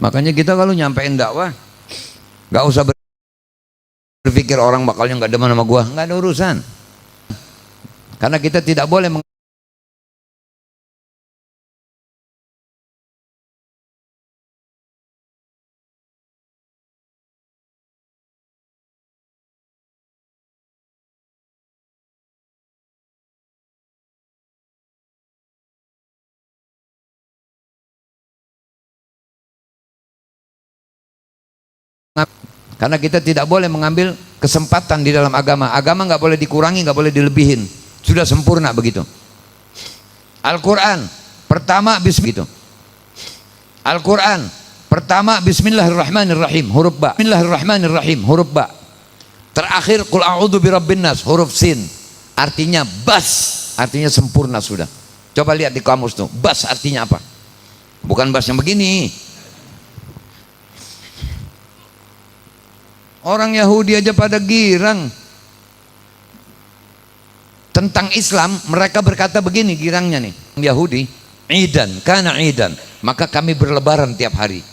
Makanya kita kalau nyampein dakwah nggak usah berpikir orang bakalnya nggak demen sama gua, nggak ada urusan. Karena kita tidak boleh mengambil kesempatan di dalam agama. Agama nggak boleh dikurangi, nggak boleh dilebihin. Sudah sempurna begitu. Al-Quran pertama gitu. Al-Quran pertama Bismillahirrahmanirrahim huruf ba. Bismillahirrahmanirrahim huruf ba. Terakhir Qul a'udzu birabbin nas huruf sin. Artinya bas, artinya sempurna sudah. Coba lihat di kamus tuh, bas artinya apa? Bukan bas yang begini. Orang Yahudi aja pada girang tentang Islam. Mereka berkata begini girangnya nih, Yahudi, idan, kana idan, maka kami berlebaran tiap hari.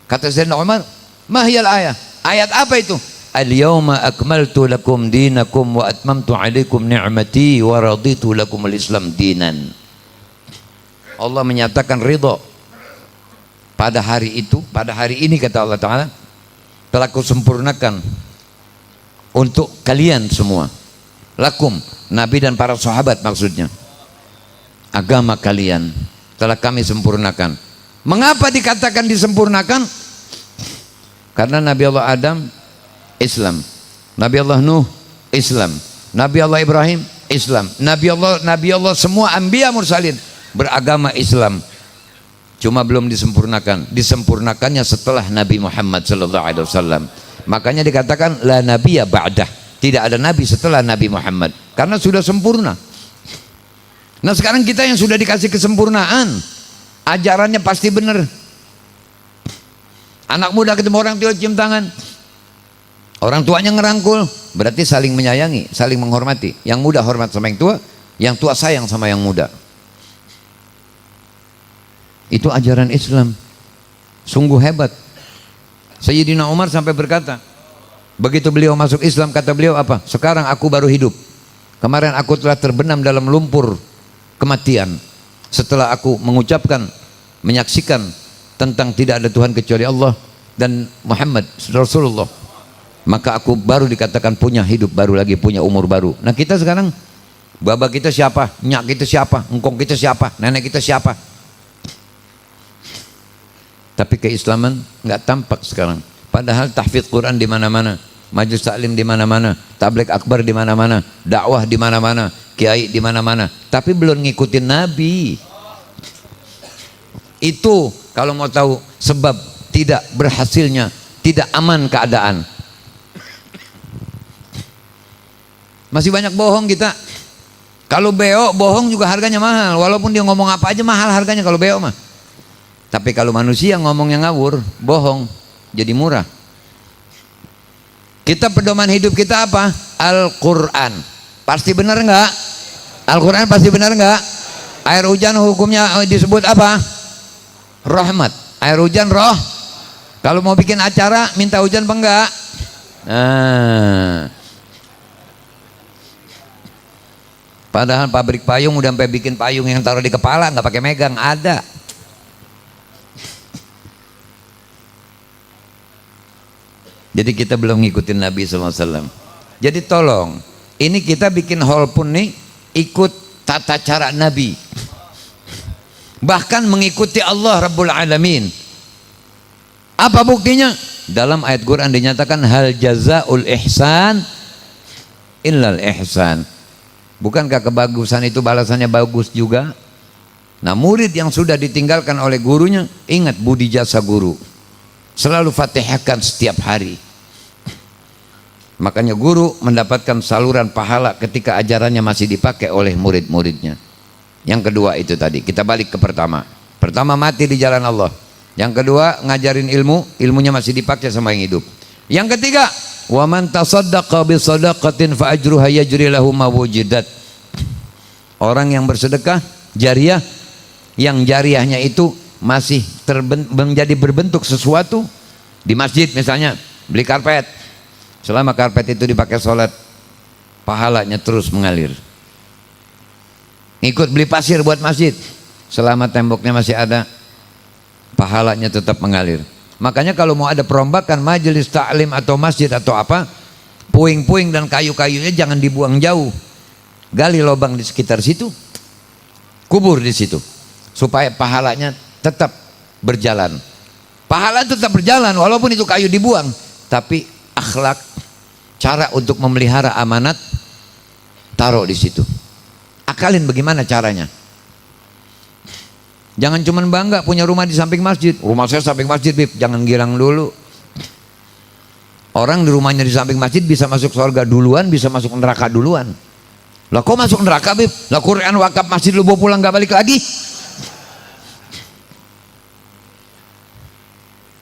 Kata Sayyidina Umar, mahiyal ayat, ayat apa itu? Al-yawma akmaltu lakum dinakum wa atmamtu alaikum ni'mati wa raditu lakum al-islam dinan. Allah menyatakan ridho pada hari itu, pada hari ini kata Allah Ta'ala, telah kusempurnakan untuk kalian semua, lakum, Nabi dan para sahabat maksudnya, agama kalian telah kami sempurnakan. Mengapa dikatakan disempurnakan? Karena Nabi Allah Adam Islam, Nabi Allah Nuh Islam, Nabi Allah Ibrahim Islam, Nabi Allah semua anbiya mursalin beragama Islam. Cuma belum disempurnakan. Disempurnakannya setelah Nabi Muhammad sallallahu alaihi wasallam. Makanya dikatakan la nabiyya ba'dah. Tidak ada nabi setelah Nabi Muhammad karena sudah sempurna. Nah, sekarang kita yang sudah dikasih kesempurnaan, ajarannya pasti benar. Anak muda ketemu orang tua cium tangan. Orang tuanya ngerangkul, berarti saling menyayangi, saling menghormati. Yang muda hormat sama yang tua sayang sama yang muda. Itu ajaran Islam, sungguh hebat. Sayyidina Umar sampai berkata, begitu beliau masuk Islam, kata beliau apa? Sekarang aku baru hidup. Kemarin aku telah terbenam dalam lumpur kematian. Setelah aku mengucapkan, menyaksikan tentang tidak ada Tuhan kecuali Allah dan Muhammad Rasulullah, maka aku baru dikatakan punya hidup baru lagi, punya umur baru. Nah kita sekarang, baba kita siapa, nyak kita siapa, engkong kita siapa, nenek kita siapa, tapi keislaman nggak tampak sekarang. Padahal tahfidz Quran di mana-mana, majelis taklim di mana-mana, tabligh akbar di mana-mana, dakwah di mana-mana, kiai di mana-mana, tapi belum ngikutin Nabi. Itu kalau mau tahu sebab tidak berhasilnya, tidak aman keadaan. Masih banyak bohong kita. Kalau beo bohong juga harganya mahal, walaupun dia ngomong apa aja mahal harganya kalau beo mah. Tapi kalau manusia ngomongnya ngawur, bohong, jadi murah. Kita pedoman hidup kita apa? Al-Quran. Pasti benar enggak? Al-Quran pasti benar enggak? Air hujan hukumnya disebut apa? Rahmat. Air hujan roh. Kalau mau bikin acara minta hujan apa enggak? Padahal pabrik payung udah sampai bikin payung yang taruh di kepala nggak pakai megang, ada. Jadi kita belum ngikutin Nabi SAW. Jadi tolong, ini kita bikin hall pun nih ikut tata cara Nabi, bahkan mengikuti Allah Rabbul Alamin. Apa buktinya? Dalam ayat Quran dinyatakan hal jazaul ihsan illal ihsan. Bukankah kebagusan itu balasannya bagus juga? Nah murid yang sudah ditinggalkan oleh gurunya, ingat budi jasa guru, selalu fatihahkan setiap hari. Makanya guru mendapatkan saluran pahala ketika ajarannya masih dipakai oleh murid-muridnya. Yang kedua itu tadi, kita balik ke pertama. Pertama mati di jalan Allah. Yang kedua ngajarin ilmu, ilmunya masih dipakai sama yang hidup. Yang ketiga, wa man tasaddaqa bi sadaqatin fa ajruha yajri lahu ma wujidat. Orang yang bersedekah jariah, yang jariahnya itu masih menjadi berbentuk sesuatu. Di masjid misalnya beli karpet, selama karpet itu dipakai sholat, pahalanya terus mengalir. Ikut beli pasir buat masjid, selama temboknya masih ada, pahalanya tetap mengalir. Makanya kalau mau ada perombakan majelis taklim atau masjid atau apa, puing-puing dan kayu-kayunya jangan dibuang jauh, gali lubang di sekitar situ, kubur di situ, supaya pahalanya tetap berjalan. Pahala tetap berjalan walaupun itu kayu dibuang, tapi akhlak, cara untuk memelihara amanat taruh di situ. Akalin bagaimana caranya. Jangan cuman bangga punya rumah di samping masjid. Rumah saya samping masjid, Bib. Jangan girang dulu. Orang di rumahnya di samping masjid bisa masuk surga duluan, bisa masuk neraka duluan. Lah kok masuk neraka, Bib? Lah Quran wakaf masjid lu bawa pulang gak balik lagi?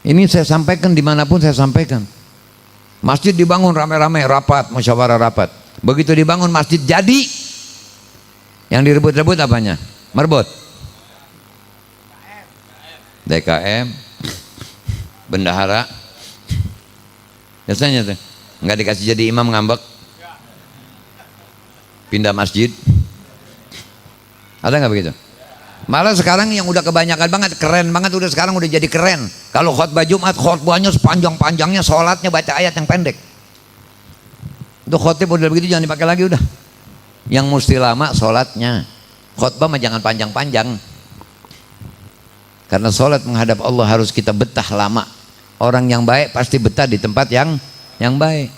Ini saya sampaikan dimanapun saya sampaikan. Masjid dibangun rame-rame, rapat, musyawarah rapat. Begitu dibangun masjid jadi, yang direbut-rebut apanya? Merebut DKM, bendahara, biasanya tuh nggak dikasih jadi imam ngambek, pindah masjid. Ada nggak begitu? Malah sekarang yang udah kebanyakan banget, keren banget udah sekarang udah jadi keren. Kalau khutbah Jumat, khutbahnya sepanjang-panjangnya, sholatnya baca ayat yang pendek. Itu khotib udah begitu jangan dipakai lagi udah. Yang mesti lama sholatnya, khutbah mah jangan panjang-panjang. Karena sholat menghadap Allah harus kita betah lama. Orang yang baik pasti betah di tempat yang baik.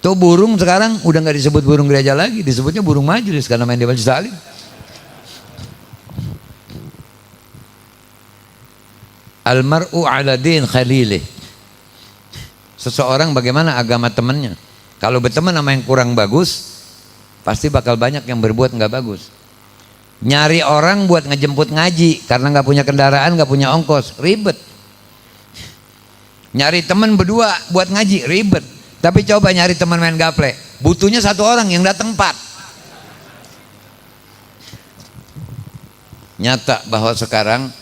Tuh burung sekarang udah nggak disebut burung gereja lagi, disebutnya burung majelis karena main di majelis taklim. Almar'u ala din khalilih. Seseorang bagaimana agama temannya. Kalau berteman sama yang kurang bagus, pasti bakal banyak yang berbuat nggak bagus. Nyari orang buat ngejemput ngaji karena nggak punya kendaraan, nggak punya ongkos, ribet. Nyari teman berdua buat ngaji, ribet. Tapi coba nyari teman main gaple, butuhnya satu orang yang datang 4. Nyata bahwa sekarang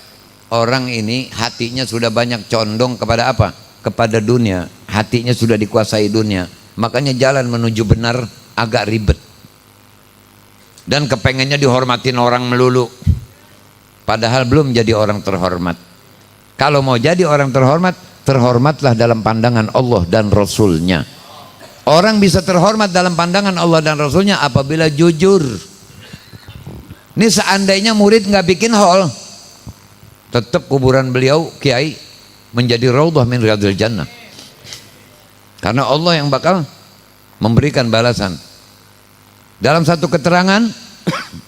orang ini hatinya sudah banyak condong kepada apa? Kepada dunia. Hatinya sudah dikuasai dunia. Makanya jalan menuju benar agak ribet. Dan kepengennya dihormatin orang melulu, padahal belum jadi orang terhormat. Kalau mau jadi orang terhormat, terhormatlah dalam pandangan Allah dan Rasulnya. Orang bisa terhormat dalam pandangan Allah dan Rasulnya apabila jujur. Ini seandainya murid nggak bikin hall, tetap kuburan beliau kiai menjadi raudhah min riyadil jannah. Karena Allah yang bakal memberikan balasan. Dalam satu keterangan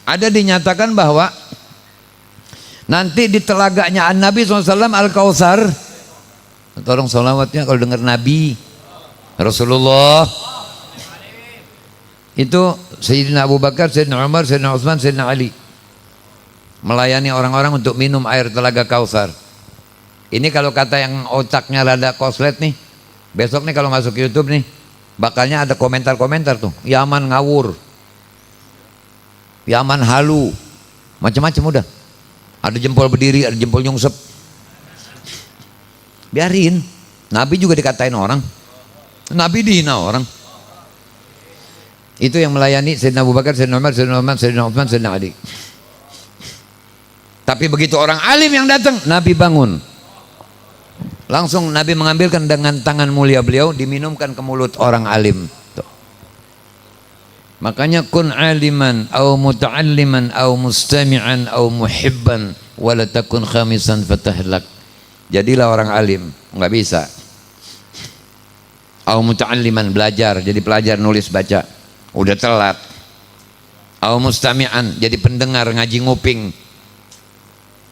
ada dinyatakan bahwa nanti di telaganya Nabi SAW Al-Kautsar, tolong sholawatnya kalau dengar Nabi Rasulullah, itu Sayyidina Abu Bakar, Sayyidina Umar, Sayyidina Utsman, Sayyidina Ali melayani orang-orang untuk minum air telaga Kautsar. Ini kalau kata yang otaknya rada koslet nih, besok nih kalau masuk YouTube nih bakalnya ada komentar-komentar tuh, Yaman ngawur, Yaman halu, macam-macam udah. Ada jempol berdiri, ada jempol nyungsep. Biarin. Nabi juga dikatain orang, Nabi dihina orang. Itu yang melayani Sayyidina Abu Bakar, Sayyidina Umar, Sayyidina Utsman, Sayyidina Utsman, Sayyidina Ali. Tapi begitu orang alim yang datang, Nabi bangun. Langsung Nabi mengambilkan dengan tangan mulia beliau, diminumkan ke mulut orang alim. Tuh. Makanya kun aliman au muta'alliman au mustami'an au muhibban wala takun khamisan fatahlak. Jadilah orang alim, enggak bisa. Au muta'alliman, belajar, jadi pelajar nulis baca. Udah telat. Au mustami'an, jadi pendengar ngaji nguping.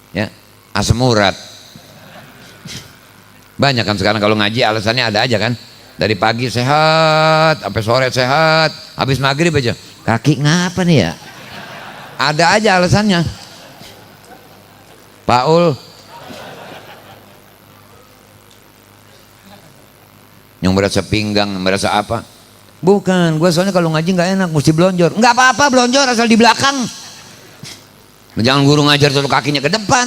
Ya, asam urat. Banyak kan sekarang kalau ngaji alasannya ada aja kan. Dari pagi sehat, sampai sore sehat, habis maghrib aja kaki ngapa nih ya? Ada aja alasannya. Paul yang merasa pinggang, merasa apa? Bukan, gue soalnya kalau ngaji nggak enak, mesti belonjor. Nggak apa-apa belonjor asal di belakang. Jangan guru ngajar satu kakinya ke depan.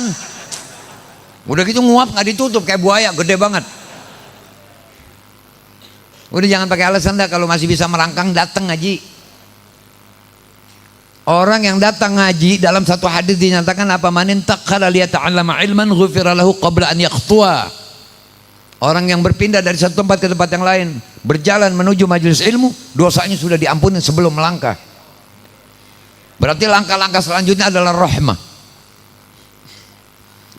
Udah gitu nguap nggak ditutup kayak buaya gede banget. Udah jangan pakai alasan dah, kalau masih bisa merangkang datang ngaji. Orang yang datang ngaji dalam satu hadis dinyatakan apa, manin taqala liyata'allama ilman ghufira lahu qabla an yaqtuwa. Orang yang berpindah dari satu tempat ke tempat yang lain, berjalan menuju majelis ilmu, dosanya sudah diampuni sebelum melangkah. Berarti langkah-langkah selanjutnya adalah rahmah.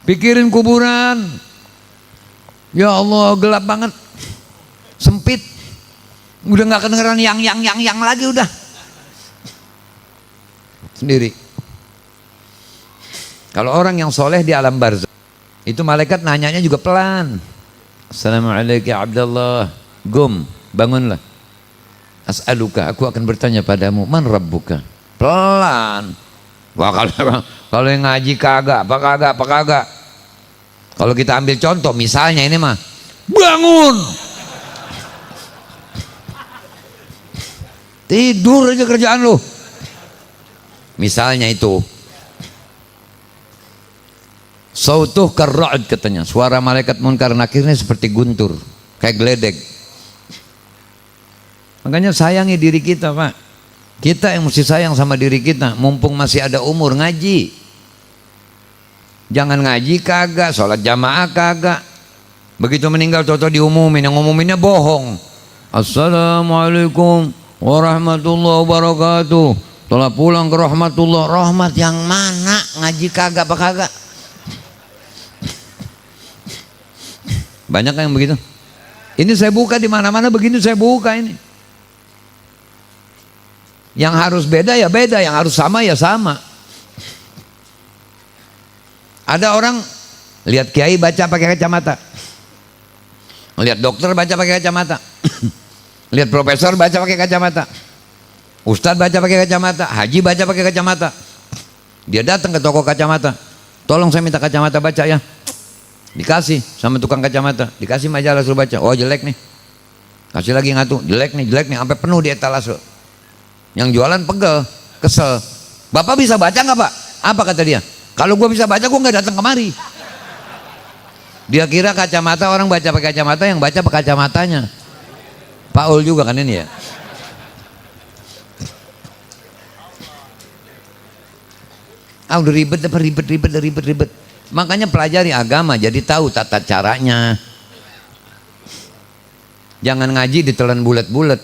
Pikirin kuburan, ya Allah gelap banget, sempit, udah nggak kedengeran yang lagi udah sendiri. Kalau orang yang soleh di alam barzakh itu malaikat nanyanya juga pelan. Assalamualaikum ya Abdullah, gum bangunlah. As'aluka, aku akan bertanya padamu, man rabbuka. Pelan. Wah kalau yang ngaji kagak, apa kagak. Kalau kita ambil contoh, misalnya ini mah, bangun. Tidur aja kerjaan lo. Misalnya itu. Sautuh karra'd katanya, suara malaikat munkar nakirnya seperti guntur, kayak geledek. Makanya sayangi diri kita, Pak. Kita yang mesti sayang sama diri kita, mumpung masih ada umur ngaji. Jangan ngaji kagak, sholat jamaah kagak. Begitu meninggal toto diumumin, yang ngumuminnya bohong. Assalamualaikum warahmatullahi wabarakatuh. Telah pulang ke rahmatullah. Rahmat yang mana? Ngaji kagak apa kagak? Banyak yang begitu. Ini saya buka di mana-mana begini, saya buka ini. Yang harus beda ya beda, yang harus sama ya sama. Ada orang lihat kiai baca pakai kacamata, lihat dokter baca pakai kacamata, lihat profesor baca pakai kacamata, ustadz baca pakai kacamata, haji baca pakai kacamata. Dia datang ke toko kacamata, tolong saya minta kacamata baca ya. Dikasih sama tukang kacamata, dikasih majalah suruh baca. Oh jelek nih, kasih lagi ngatu, jelek nih, sampai penuh di etalase. Yang jualan pegel, kesel. Bapak bisa baca nggak Pak? Apa kata dia? Kalau gue bisa baca, gue nggak datang kemari. Dia kira kacamata orang baca pakai kacamata, yang baca pakai kacamatanya. Paul juga kan ini ya. Udah ribet. Makanya pelajari agama, jadi tahu tata caranya. Jangan ngaji ditelan bulat-bulat.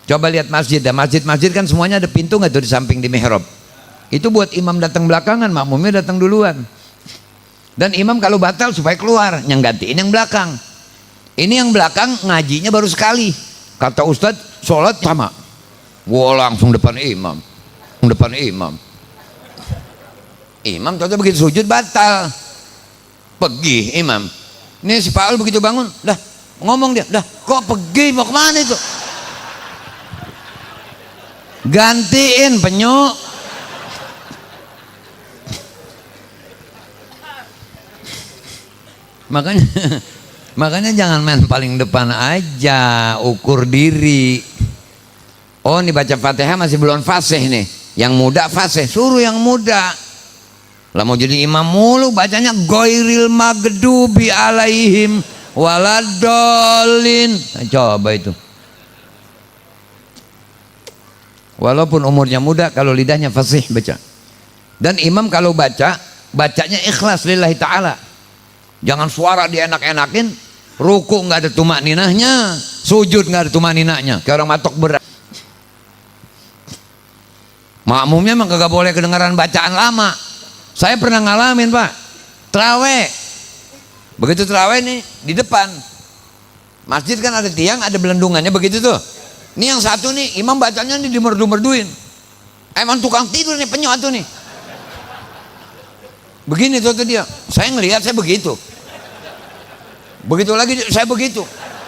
Coba lihat masjid, masjid kan semuanya ada pintu nggak tuh di samping di mihrab. Itu buat imam datang belakangan, makmumnya datang duluan. Dan imam kalau batal supaya keluar, yang gantiin yang belakang. Ini yang belakang ngajinya baru sekali. Kata Ustadz, sholat sama. Wah, langsung depan imam. Depan imam. Imam tahu begitu sujud batal. Pergi imam. Ini si Paul begitu bangun, dah ngomong dia, dah kok pergi mau kemana itu? Gantiin penyok. Makanya jangan main paling depan aja, ukur diri. Oh, ini baca Fatihah masih belum fasih nih. Yang muda fasih, suruh yang muda. Lah mau jadi imam mulu bacanya ghairil maghdubi alaihim waladolin. Nah, coba itu. Walaupun umurnya muda, kalau lidahnya fasih baca. Dan imam kalau baca, bacanya ikhlas lillahi ta'ala. Jangan suara dienak-enakin, ruku nggak ada tumak ninahnya, sujud nggak ada tumak ninahnya, kayak orang matok berat. Makmumnya memang kagak boleh kedengaran bacaan lama. Saya pernah ngalamin Pak, terawih. Begitu terawih nih di depan masjid kan ada tiang, ada belendungannya begitu tuh. Ini yang satu nih, imam bacanya nih dimerdu-merduin. Emang tukang tidur nih, penyok tuh nih. Begini tuh dia, saya ngelihat saya begitu. Begitu lagi saya begitu.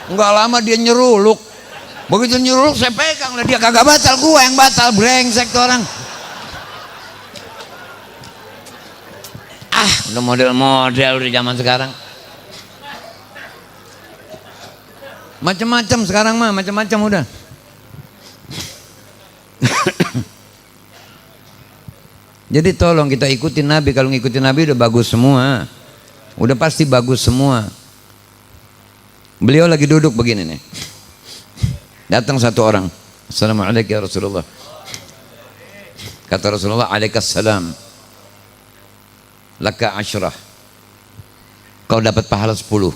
Enggak lama dia nyeruluk. Begitu nyeruluk saya pegang lah, dia kagak batal, gua yang batal, brengsek tuh orang. Ah, udah model-model udah zaman sekarang. Macam-macam sekarang mah, macam-macam udah. Jadi tolong kita ikutin Nabi. Kalau ngikutin Nabi udah bagus semua, udah pasti bagus semua. Beliau lagi duduk begini nih, datang satu orang, Assalamualaikum ya Rasulullah. Kata Rasulullah, alaikassalam, laka asyrah, kau dapat pahala 10.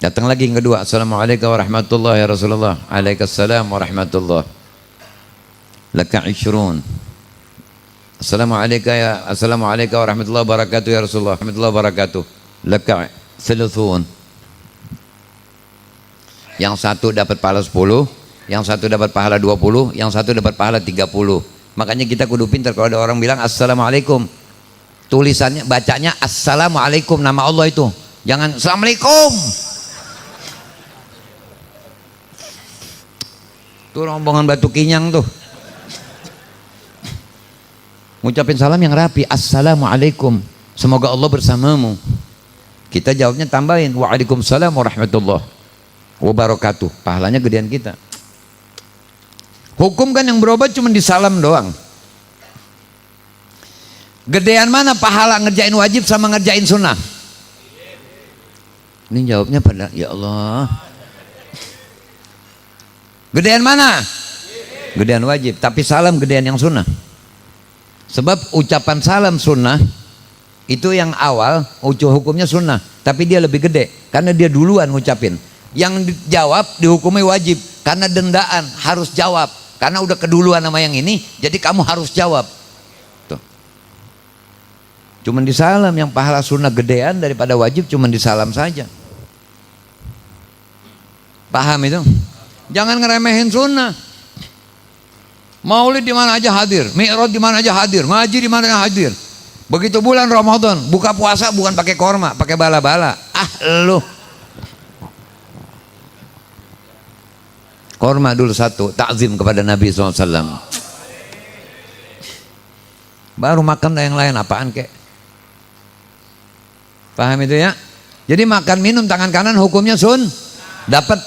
Datang lagi yang kedua, Assalamualaikum warahmatullahi ya Rasulullah. Alaikassalam warahmatullah, laka isyrun. Assalamualaikum warahmatullahi wabarakatuh ya Rasulullah. Warahmatullahi wabarakatuh, laka thuluthun. Yang satu dapat pahala 10, yang satu dapat pahala 20, yang satu dapat pahala 30. Makanya kita kudu pintar kalau ada orang bilang Assalamualaikum, tulisannya bacanya Assalamualaikum, nama Allah itu. Jangan Assalamualaikum. Tuh rombongan batu kinyang tuh. Ngucapin salam yang rapi, Assalamualaikum, semoga Allah bersamamu. Kita jawabnya tambahin Waalaikumsalam warahmatullahi wabarakatuh. Pahalanya gedean kita. Hukum kan yang berobat cuma di salam doang. Gedean mana pahala ngerjain wajib sama ngerjain sunnah? Ini jawabnya pada ya Allah. Gedean mana? Gedean wajib, tapi salam gedean yang sunnah. Sebab ucapan salam sunnah itu yang awal, hukumnya sunnah, tapi dia lebih gede karena dia duluan ngucapin. Yang dijawab dihukumi wajib karena dendaan, harus jawab karena udah keduluan sama yang ini, jadi kamu harus jawab. Tuh. Cuman disalam, yang pahala sunnah gedean daripada wajib cuman disalam saja. Paham itu? Jangan ngeremehin sunnah. Maulid di mana aja hadir, mi'raj di mana aja hadir, ngaji di mana aja hadir. Begitu bulan Ramadan, buka puasa bukan pakai korma, pakai bala-bala. Ah lu. Korma dulu satu, takzim kepada Nabi SAW. Baru makan yang lain, apaan kek? Paham itu ya? Jadi makan minum tangan kanan hukumnya dapat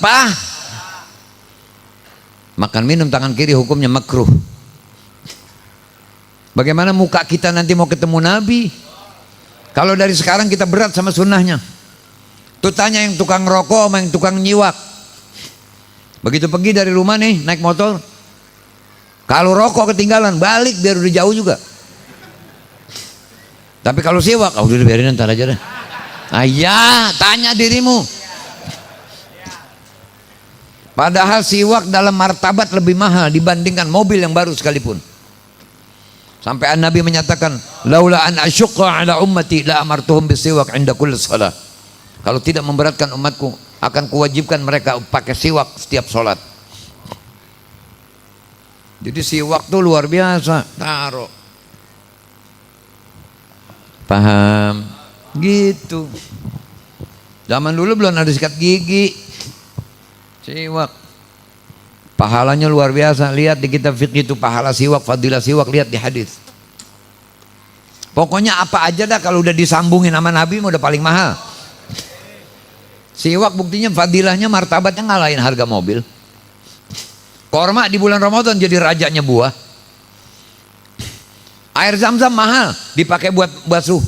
makan minum tangan kiri hukumnya makruh. Bagaimana muka kita nanti mau ketemu Nabi? Kalau dari sekarang kita berat sama sunnahnya. Tuh tanya yang tukang rokok sama yang tukang nyiwak. Begitu pergi dari rumah nih naik motor, kalau rokok ketinggalan balik biar udah jauh juga. Tapi kalau siwak, udah biarin ntar aja deh. Ayah, tanya dirimu. Padahal siwak dalam martabat lebih mahal dibandingkan mobil yang baru sekalipun. Sampai Nabi menyatakan, laula an asyqa ala ummati la amartuhum bisiwak inda kulli shalah. Kalau tidak memberatkan umatku, akan kuwajibkan mereka pakai siwak setiap sholat. Jadi siwak tuh luar biasa. Taruh. Paham? Gitu. Zaman dulu belum ada sikat gigi. Siwak. Pahalanya luar biasa. Lihat di kitab fikih itu pahala siwak, fadilah siwak, lihat di hadis. Pokoknya apa aja dah kalau udah disambungin sama Nabi udah paling mahal. Siwak buktinya fadilahnya, martabatnya ngalahin harga mobil. Korma di bulan Ramadan jadi rajanya buah. Air Zam-Zam mahal dipakai buat basuh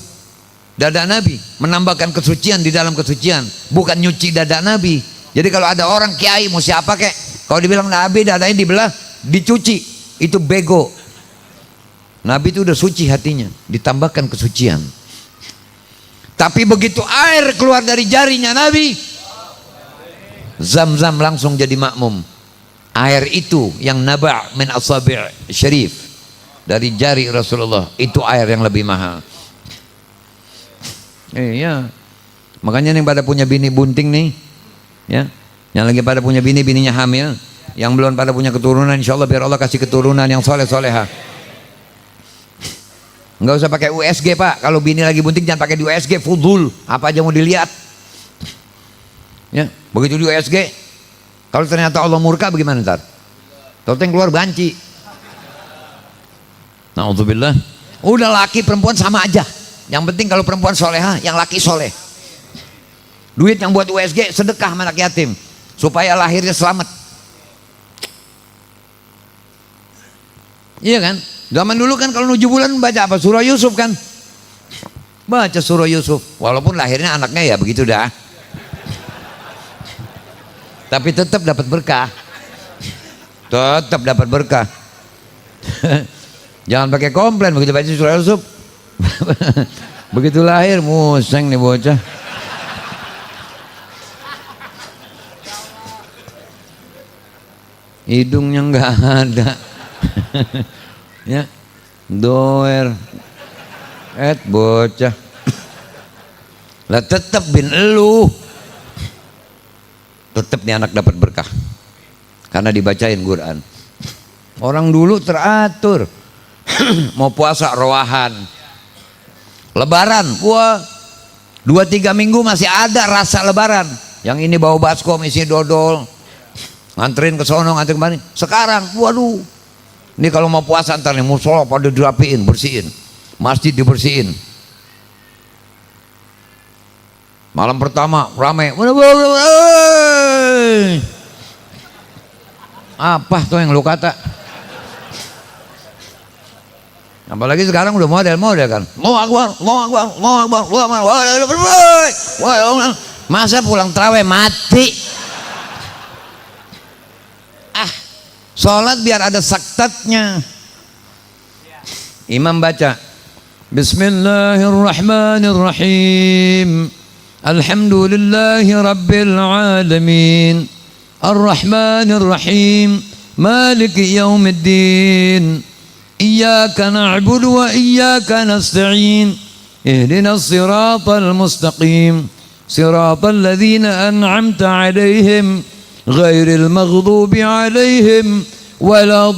dada Nabi, menambahkan kesucian di dalam kesucian, bukan nyuci dada Nabi. Jadi kalau ada orang kiai mau siapa kek, kalau dibilang Nabi dadanya dibelah, dicuci, itu bego. Nabi itu udah suci hatinya, ditambahkan kesucian. Tapi begitu air keluar dari jarinya Nabi, Zam-Zam langsung jadi makmum. Air itu yang naba' min asabi' syarif, dari jari Rasulullah, itu air yang lebih mahal. Iya. Makanya yang pada punya bini bunting nih, ya, yang lagi pada punya bini, bininya hamil, yang belum pada punya keturunan, insya Allah biar Allah kasih keturunan yang soleh soleha. Nggak usah pakai USG pak. Kalau bini lagi bunting jangan pakai di USG, fudul. Apa aja mau dilihat. Ya, begitu di USG, kalau ternyata Allah murka bagaimana ntar? Tahu yang keluar banci. Na'udzubillah. Udah laki perempuan sama aja. Yang penting kalau perempuan soleha, yang laki soleh. Duit yang buat USG sedekah sama anak yatim supaya lahirnya selamat. Iya kan? Zaman dulu kan kalau 7 bulan baca apa? Surah Yusuf kan? Baca surah Yusuf. Walaupun lahirnya anaknya ya begitu dah. Tapi tetap dapat berkah. Tetap dapat berkah. Jangan pakai komplain begitu baca surah Yusuf. Begitu lahir museng nih bocah. Hidungnya nggak ada. Ya, doer, bocah. Lah tetap bin elu. Tetap nih anak dapat berkah karena dibacain Quran. Orang dulu teratur. Mau puasa rowahan, lebaran, wah 2-3 minggu masih ada rasa lebaran. Yang ini bawa baskom isi dodol, nganterin ke sono, nganterin kemana. Sekarang waduh, ini kalau mau puasa ntar nih musola pada dirapiin, bersihin, masjid dibersihin. Malam pertama ramai. Apa tuh yang lu kata? Apalagi sekarang udah model-model kan. Mau akbar. Masa pulang tarawih mati? Sholat biar ada saktatnya. Imam baca Bismillahirrahmanirrahim. Alhamdulillahi rabbil alamin. Ar-Rahmanir-Rahim. Maliki yaumiddin. Iyyaka na'budu wa iyyaka nasta'in. Ihdinas siratal mustaqim. Siratal ladzina an'amta 'alaihim ghairil maghdubi 'alaihim waladdallin.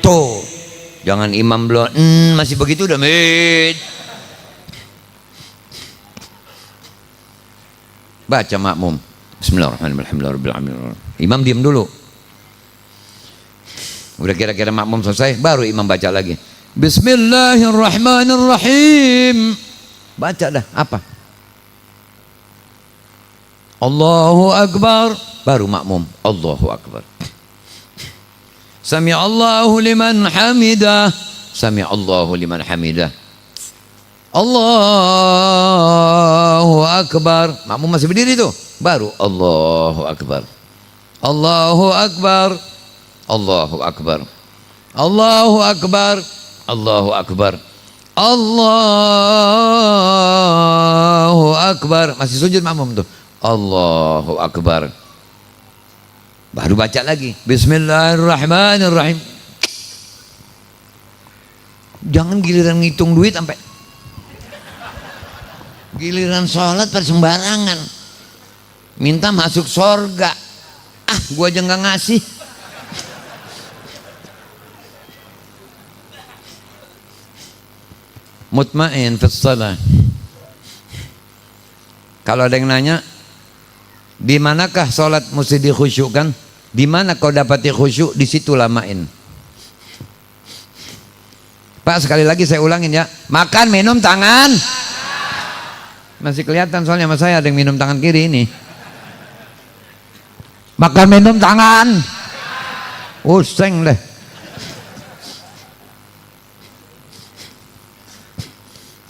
Tuh, jangan imam belum masih begitu udah baca makmum. Bismillahirrahmanirrahim. Imam diam dulu. Udah kira-kira makmum selesai, baru imam baca lagi. Bismillahirrahmanirrahim. Baca dah apa? Allahu Akbar. Baru makmum. Allahu Akbar. Sami Allahu liman hamidah. Sami Allahu liman hamidah. Allahu Akbar. Makmum masih berdiri tuh. Baru Allahu Akbar. Allahu Akbar. Allahu Akbar. Allahu Akbar. Allahu Akbar. Allahu Akbar, masih sujud makmum tuh, Allahu Akbar, baru baca lagi Bismillahirrahmanirrahim. Jangan giliran ngitung duit sampai giliran sholat pada sembarangan, minta masuk sorga, gua aja nggak ngasih. Mutmain fi shalah. Kalau ada yang nanya, di manakah sholat mesti dikhusyukkan? Di mana kau dapati khusyuk, di situ lamain. Pak, sekali lagi saya ulangin ya, makan minum tangan. Masih kelihatan soalnya sama saya ada yang minum tangan kiri ini. Makan minum tangan. Useng deh.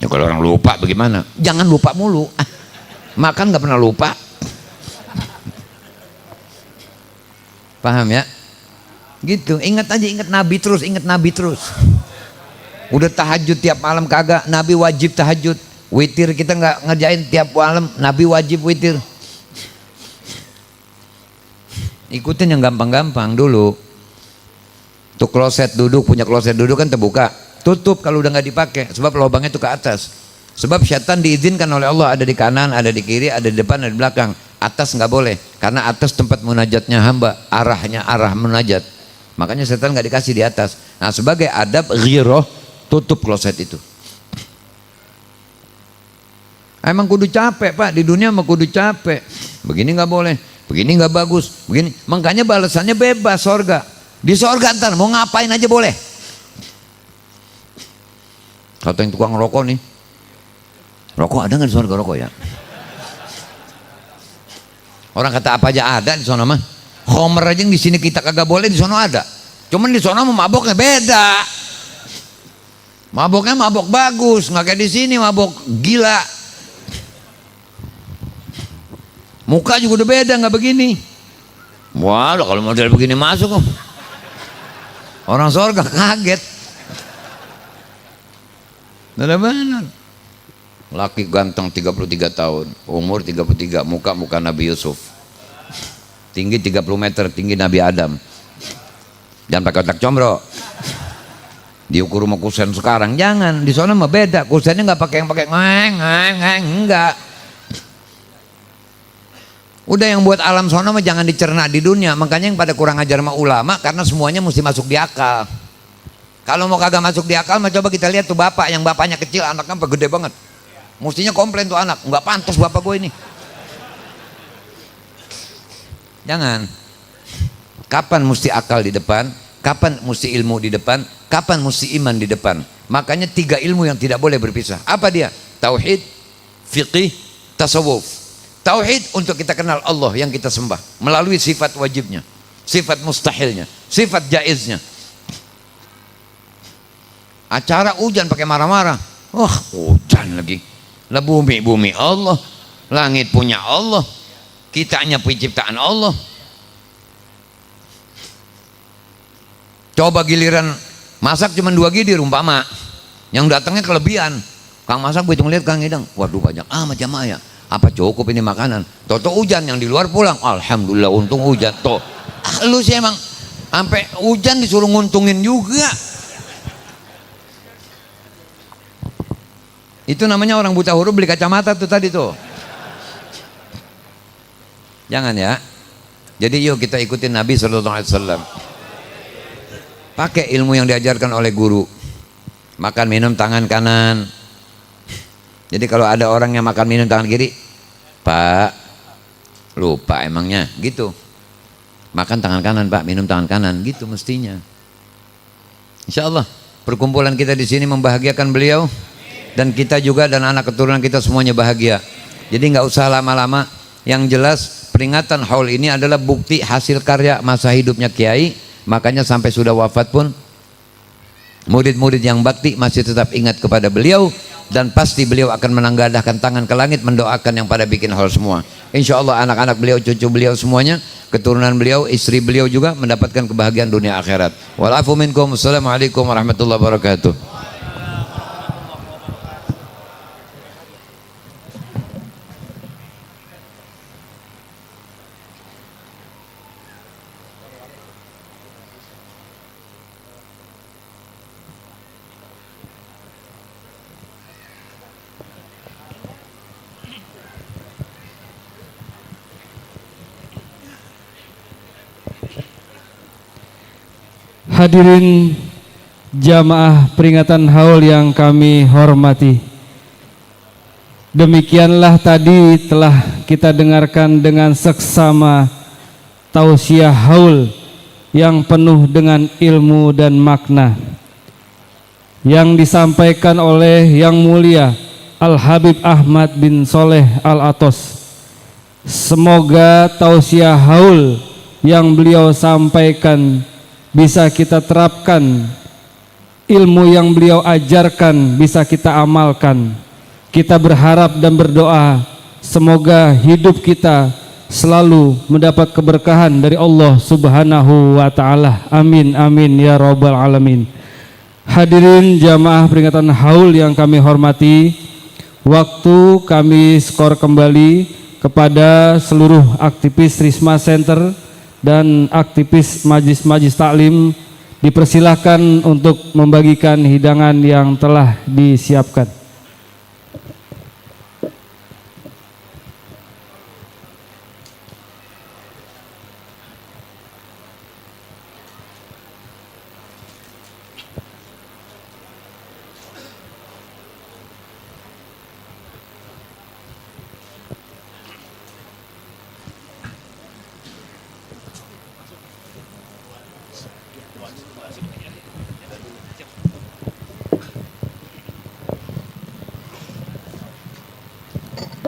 Ya kalau orang lupa bagaimana? Jangan lupa mulu. Makan nggak pernah lupa. Paham ya? Gitu. Ingat aja, ingat Nabi terus, ingat Nabi terus. Udah tahajud tiap malam kagak, Nabi wajib tahajud. Witir kita nggak ngerjain tiap malam, Nabi wajib witir. Ikutin yang gampang-gampang dulu. Tuh kloset duduk, punya kloset duduk kan terbuka, tutup kalau udah nggak dipakai, sebab lubangnya tuh ke atas. Sebab syaitan diizinkan oleh Allah ada di kanan, ada di kiri, ada di depan, ada di belakang. Atas nggak boleh, karena atas tempat munajatnya hamba, arahnya arah munajat. Makanya syaitan nggak dikasih di atas. Nah, sebagai adab ghiroh, tutup kloset itu. Emang kudu capek Pak, di dunia mah kudu capek. Begini nggak boleh, begini nggak bagus, begini. Makanya balasannya bebas, sorga. Di sorga ntar mau ngapain aja boleh. Kata yang tukang rokok nih, rokok ada nggak di sorga rokok ya? Orang kata apa aja ada di sana mah. Homer aja yang di sini kita kagak boleh, di sana ada. Cuman di sana maboknya beda. Maboknya mabok bagus, nggak kayak di sini mabok gila. Muka juga udah beda, nggak begini. Wah, kalau model begini masuk, orang sorga kaget. Benar-benar. Laki ganteng 33 tahun, umur 33, muka Nabi Yusuf. Tinggi 30 meter, tinggi Nabi Adam. Jangan pakai otak combro. Diukur sama kusen sekarang, jangan. Di sana mah beda, kusennya nggak pakai yang pakai ngeng, enggak. Udah yang buat alam sono mah jangan dicerna di dunia. Makanya yang pada kurang ajar sama ulama, karena semuanya mesti masuk di akal. Kalau mau kagak masuk di akal, coba kita lihat tuh bapak yang bapaknya kecil, anaknya gede banget. Mestinya komplain tuh anak, nggak pantas bapak gue ini. Jangan. Kapan mesti akal di depan, kapan mesti ilmu di depan, kapan mesti iman di depan. Makanya 3 ilmu yang tidak boleh berpisah. Apa dia? Tauhid, fiqih, tasawuf. Tauhid untuk kita kenal Allah yang kita sembah melalui sifat wajibnya, sifat mustahilnya, sifat jaiznya. Acara hujan pakai marah-marah, hujan lagi. Lah bumi Allah, langit punya Allah, kitanya penciptaan Allah. Coba giliran masak cuma 2 gidir umpama, yang datangnya kelebihan. Kang masak gue hitung lihat Kang Idang, waduh banyak amat jamaah ya. Apa cukup ini makanan? Toto hujan, yang di luar pulang, alhamdulillah untung hujan. Toh, lu sih emang sampai hujan disuruh nguntungin juga. Itu namanya orang buta huruf beli kacamata tuh tadi tuh. Jangan ya. Jadi yuk kita ikutin Nabi SAW. Pakai ilmu yang diajarkan oleh guru. Makan minum tangan kanan. Jadi kalau ada orang yang makan minum tangan kiri, Pak, lupa emangnya gitu. Makan tangan kanan Pak, minum tangan kanan, gitu mestinya. Insya Allah perkumpulan kita di sini membahagiakan beliau, dan kita juga dan anak keturunan kita semuanya bahagia. Jadi nggak usah lama-lama. Yang jelas peringatan haul ini adalah bukti hasil karya masa hidupnya Kiai. Makanya sampai sudah wafat pun murid-murid yang bakti masih tetap ingat kepada beliau. Dan pasti beliau akan menanggadahkan tangan ke langit mendoakan yang pada bikin hal semua. Insya Allah anak-anak beliau, cucu beliau semuanya, keturunan beliau, istri beliau juga mendapatkan kebahagiaan dunia akhirat. Wal afu minkum. Assalamualaikum warahmatullahi wabarakatuh. Hadirin jamaah peringatan haul yang kami hormati, demikianlah tadi telah kita dengarkan dengan seksama tausiah haul yang penuh dengan ilmu dan makna yang disampaikan oleh Yang Mulia Al-Habib Ahmad bin Soleh Al-Atos. Semoga tausiah haul yang beliau sampaikan bisa kita terapkan, ilmu yang beliau ajarkan bisa kita amalkan. Kita berharap dan berdoa semoga hidup kita selalu mendapat keberkahan dari Allah Subhanahu wa Ta'ala. Amin amin ya rabbal alamin. Hadirin jamaah peringatan haul yang kami hormati, waktu kami skor kembali kepada seluruh aktivis Risma Center dan aktivis Majlis Taklim, dipersilahkan untuk membagikan hidangan yang telah disiapkan.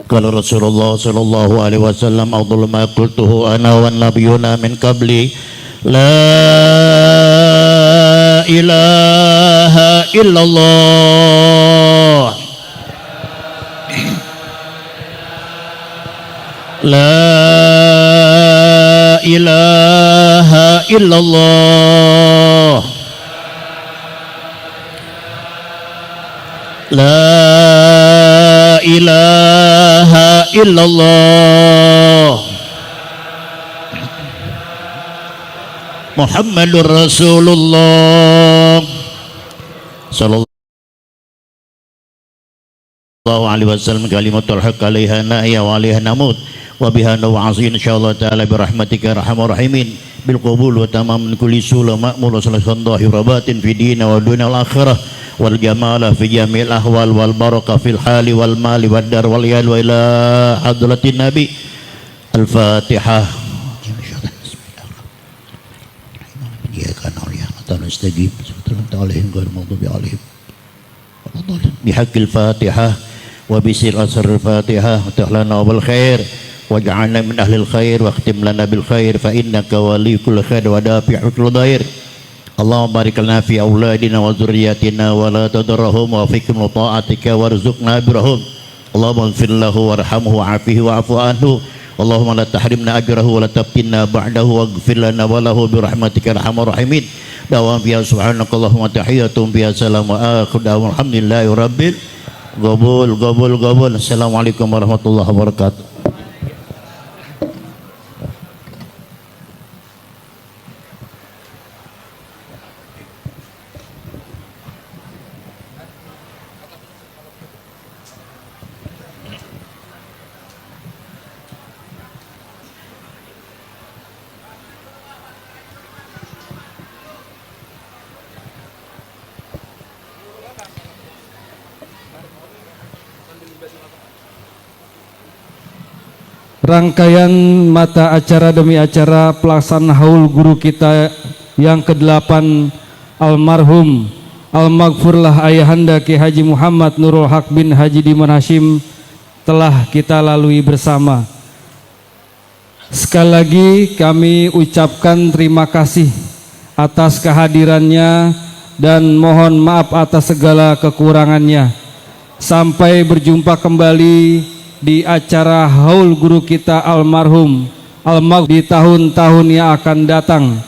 Qala Rasulullah sallallahu alaihi wasallam afdalu ma qultuhu ana wan nabiyuna min qabli la ilaha illallah la ilaha illallah la ilaha illallah Muhammadur Rasulullah sallallahu alaihi wasallam. Kalimatul haq alaiha nahya wa alaiha namut wa biha naw'azin insyaallah ta'ala birahmatika arhamar rahimin bil qabul wa tamam min kulli sula ma'mul wa sallallahu rabatin fi dina wa dunya wal akhirah wal jamala fi jamil ahwal wal barakah fil hali wal mali wad dar wal yal wa ila hadratin nabi. Al-Fatihah. Bihaqqil Fatihah wa bisir asr al-Fatihah tahlana wal khair waj'alna min ahlil khair wa khtim lana bil khair fa innaka waliyul khair wa dafi'ul dhair. Allahumma barik lana fi auladina wa dzurriyyatina wa la tadarrahum wa fikum ta'atika warzuqna birahum. Allahumma ighfir lahu warhamhu wa'afihi wa'fu anhu. Allahumma la tahrimna ajrahu wa la tabtinna ba'dahu waghfir lana wa lahu bi rahmatika arhamar rahimin. Dawam biya subhanakallahumma tahiyatum biya salam wa akhir da'wa alhamdulillahi rabbil gobul. Assalamualaikum warahmatullahi wabarakatuh. Rangkaian mata acara demi acara pelaksanaan haul guru kita yang ke-8 almarhum almaghfurlah ayahanda Ki Haji Muhammad Nurul Haq bin Haji Diman Hashim telah kita lalui bersama. Sekali lagi kami ucapkan terima kasih atas kehadirannya dan mohon maaf atas segala kekurangannya. Sampai berjumpa kembali di acara haul guru kita almarhum di tahun-tahun yang akan datang,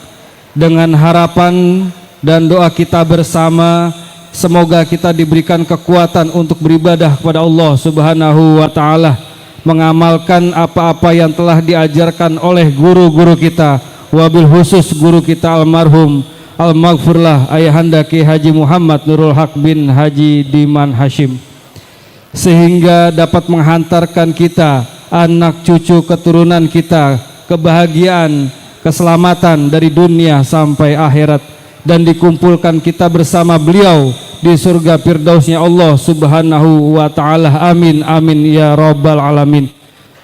dengan harapan dan doa kita bersama semoga kita diberikan kekuatan untuk beribadah kepada Allah Subhanahu wa Ta'ala, mengamalkan apa-apa yang telah diajarkan oleh guru-guru kita, wabil khusus guru kita almarhum almaghfurlah ayahanda Ki Haji Muhammad Nurul Haq bin Haji Diman Hashim, sehingga dapat menghantarkan kita, anak cucu keturunan kita, kebahagiaan, keselamatan dari dunia sampai akhirat, dan dikumpulkan kita bersama beliau di surga firdausnya Allah Subhanahu wa taala. Amin amin ya rabbal alamin.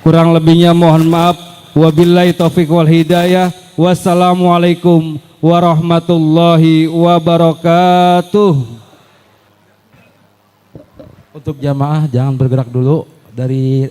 Kurang lebihnya mohon maaf. Wabillahi taufik wal hidayah. Wassalamualaikum warahmatullahi wabarakatuh. Untuk jamaah jangan bergerak dulu dari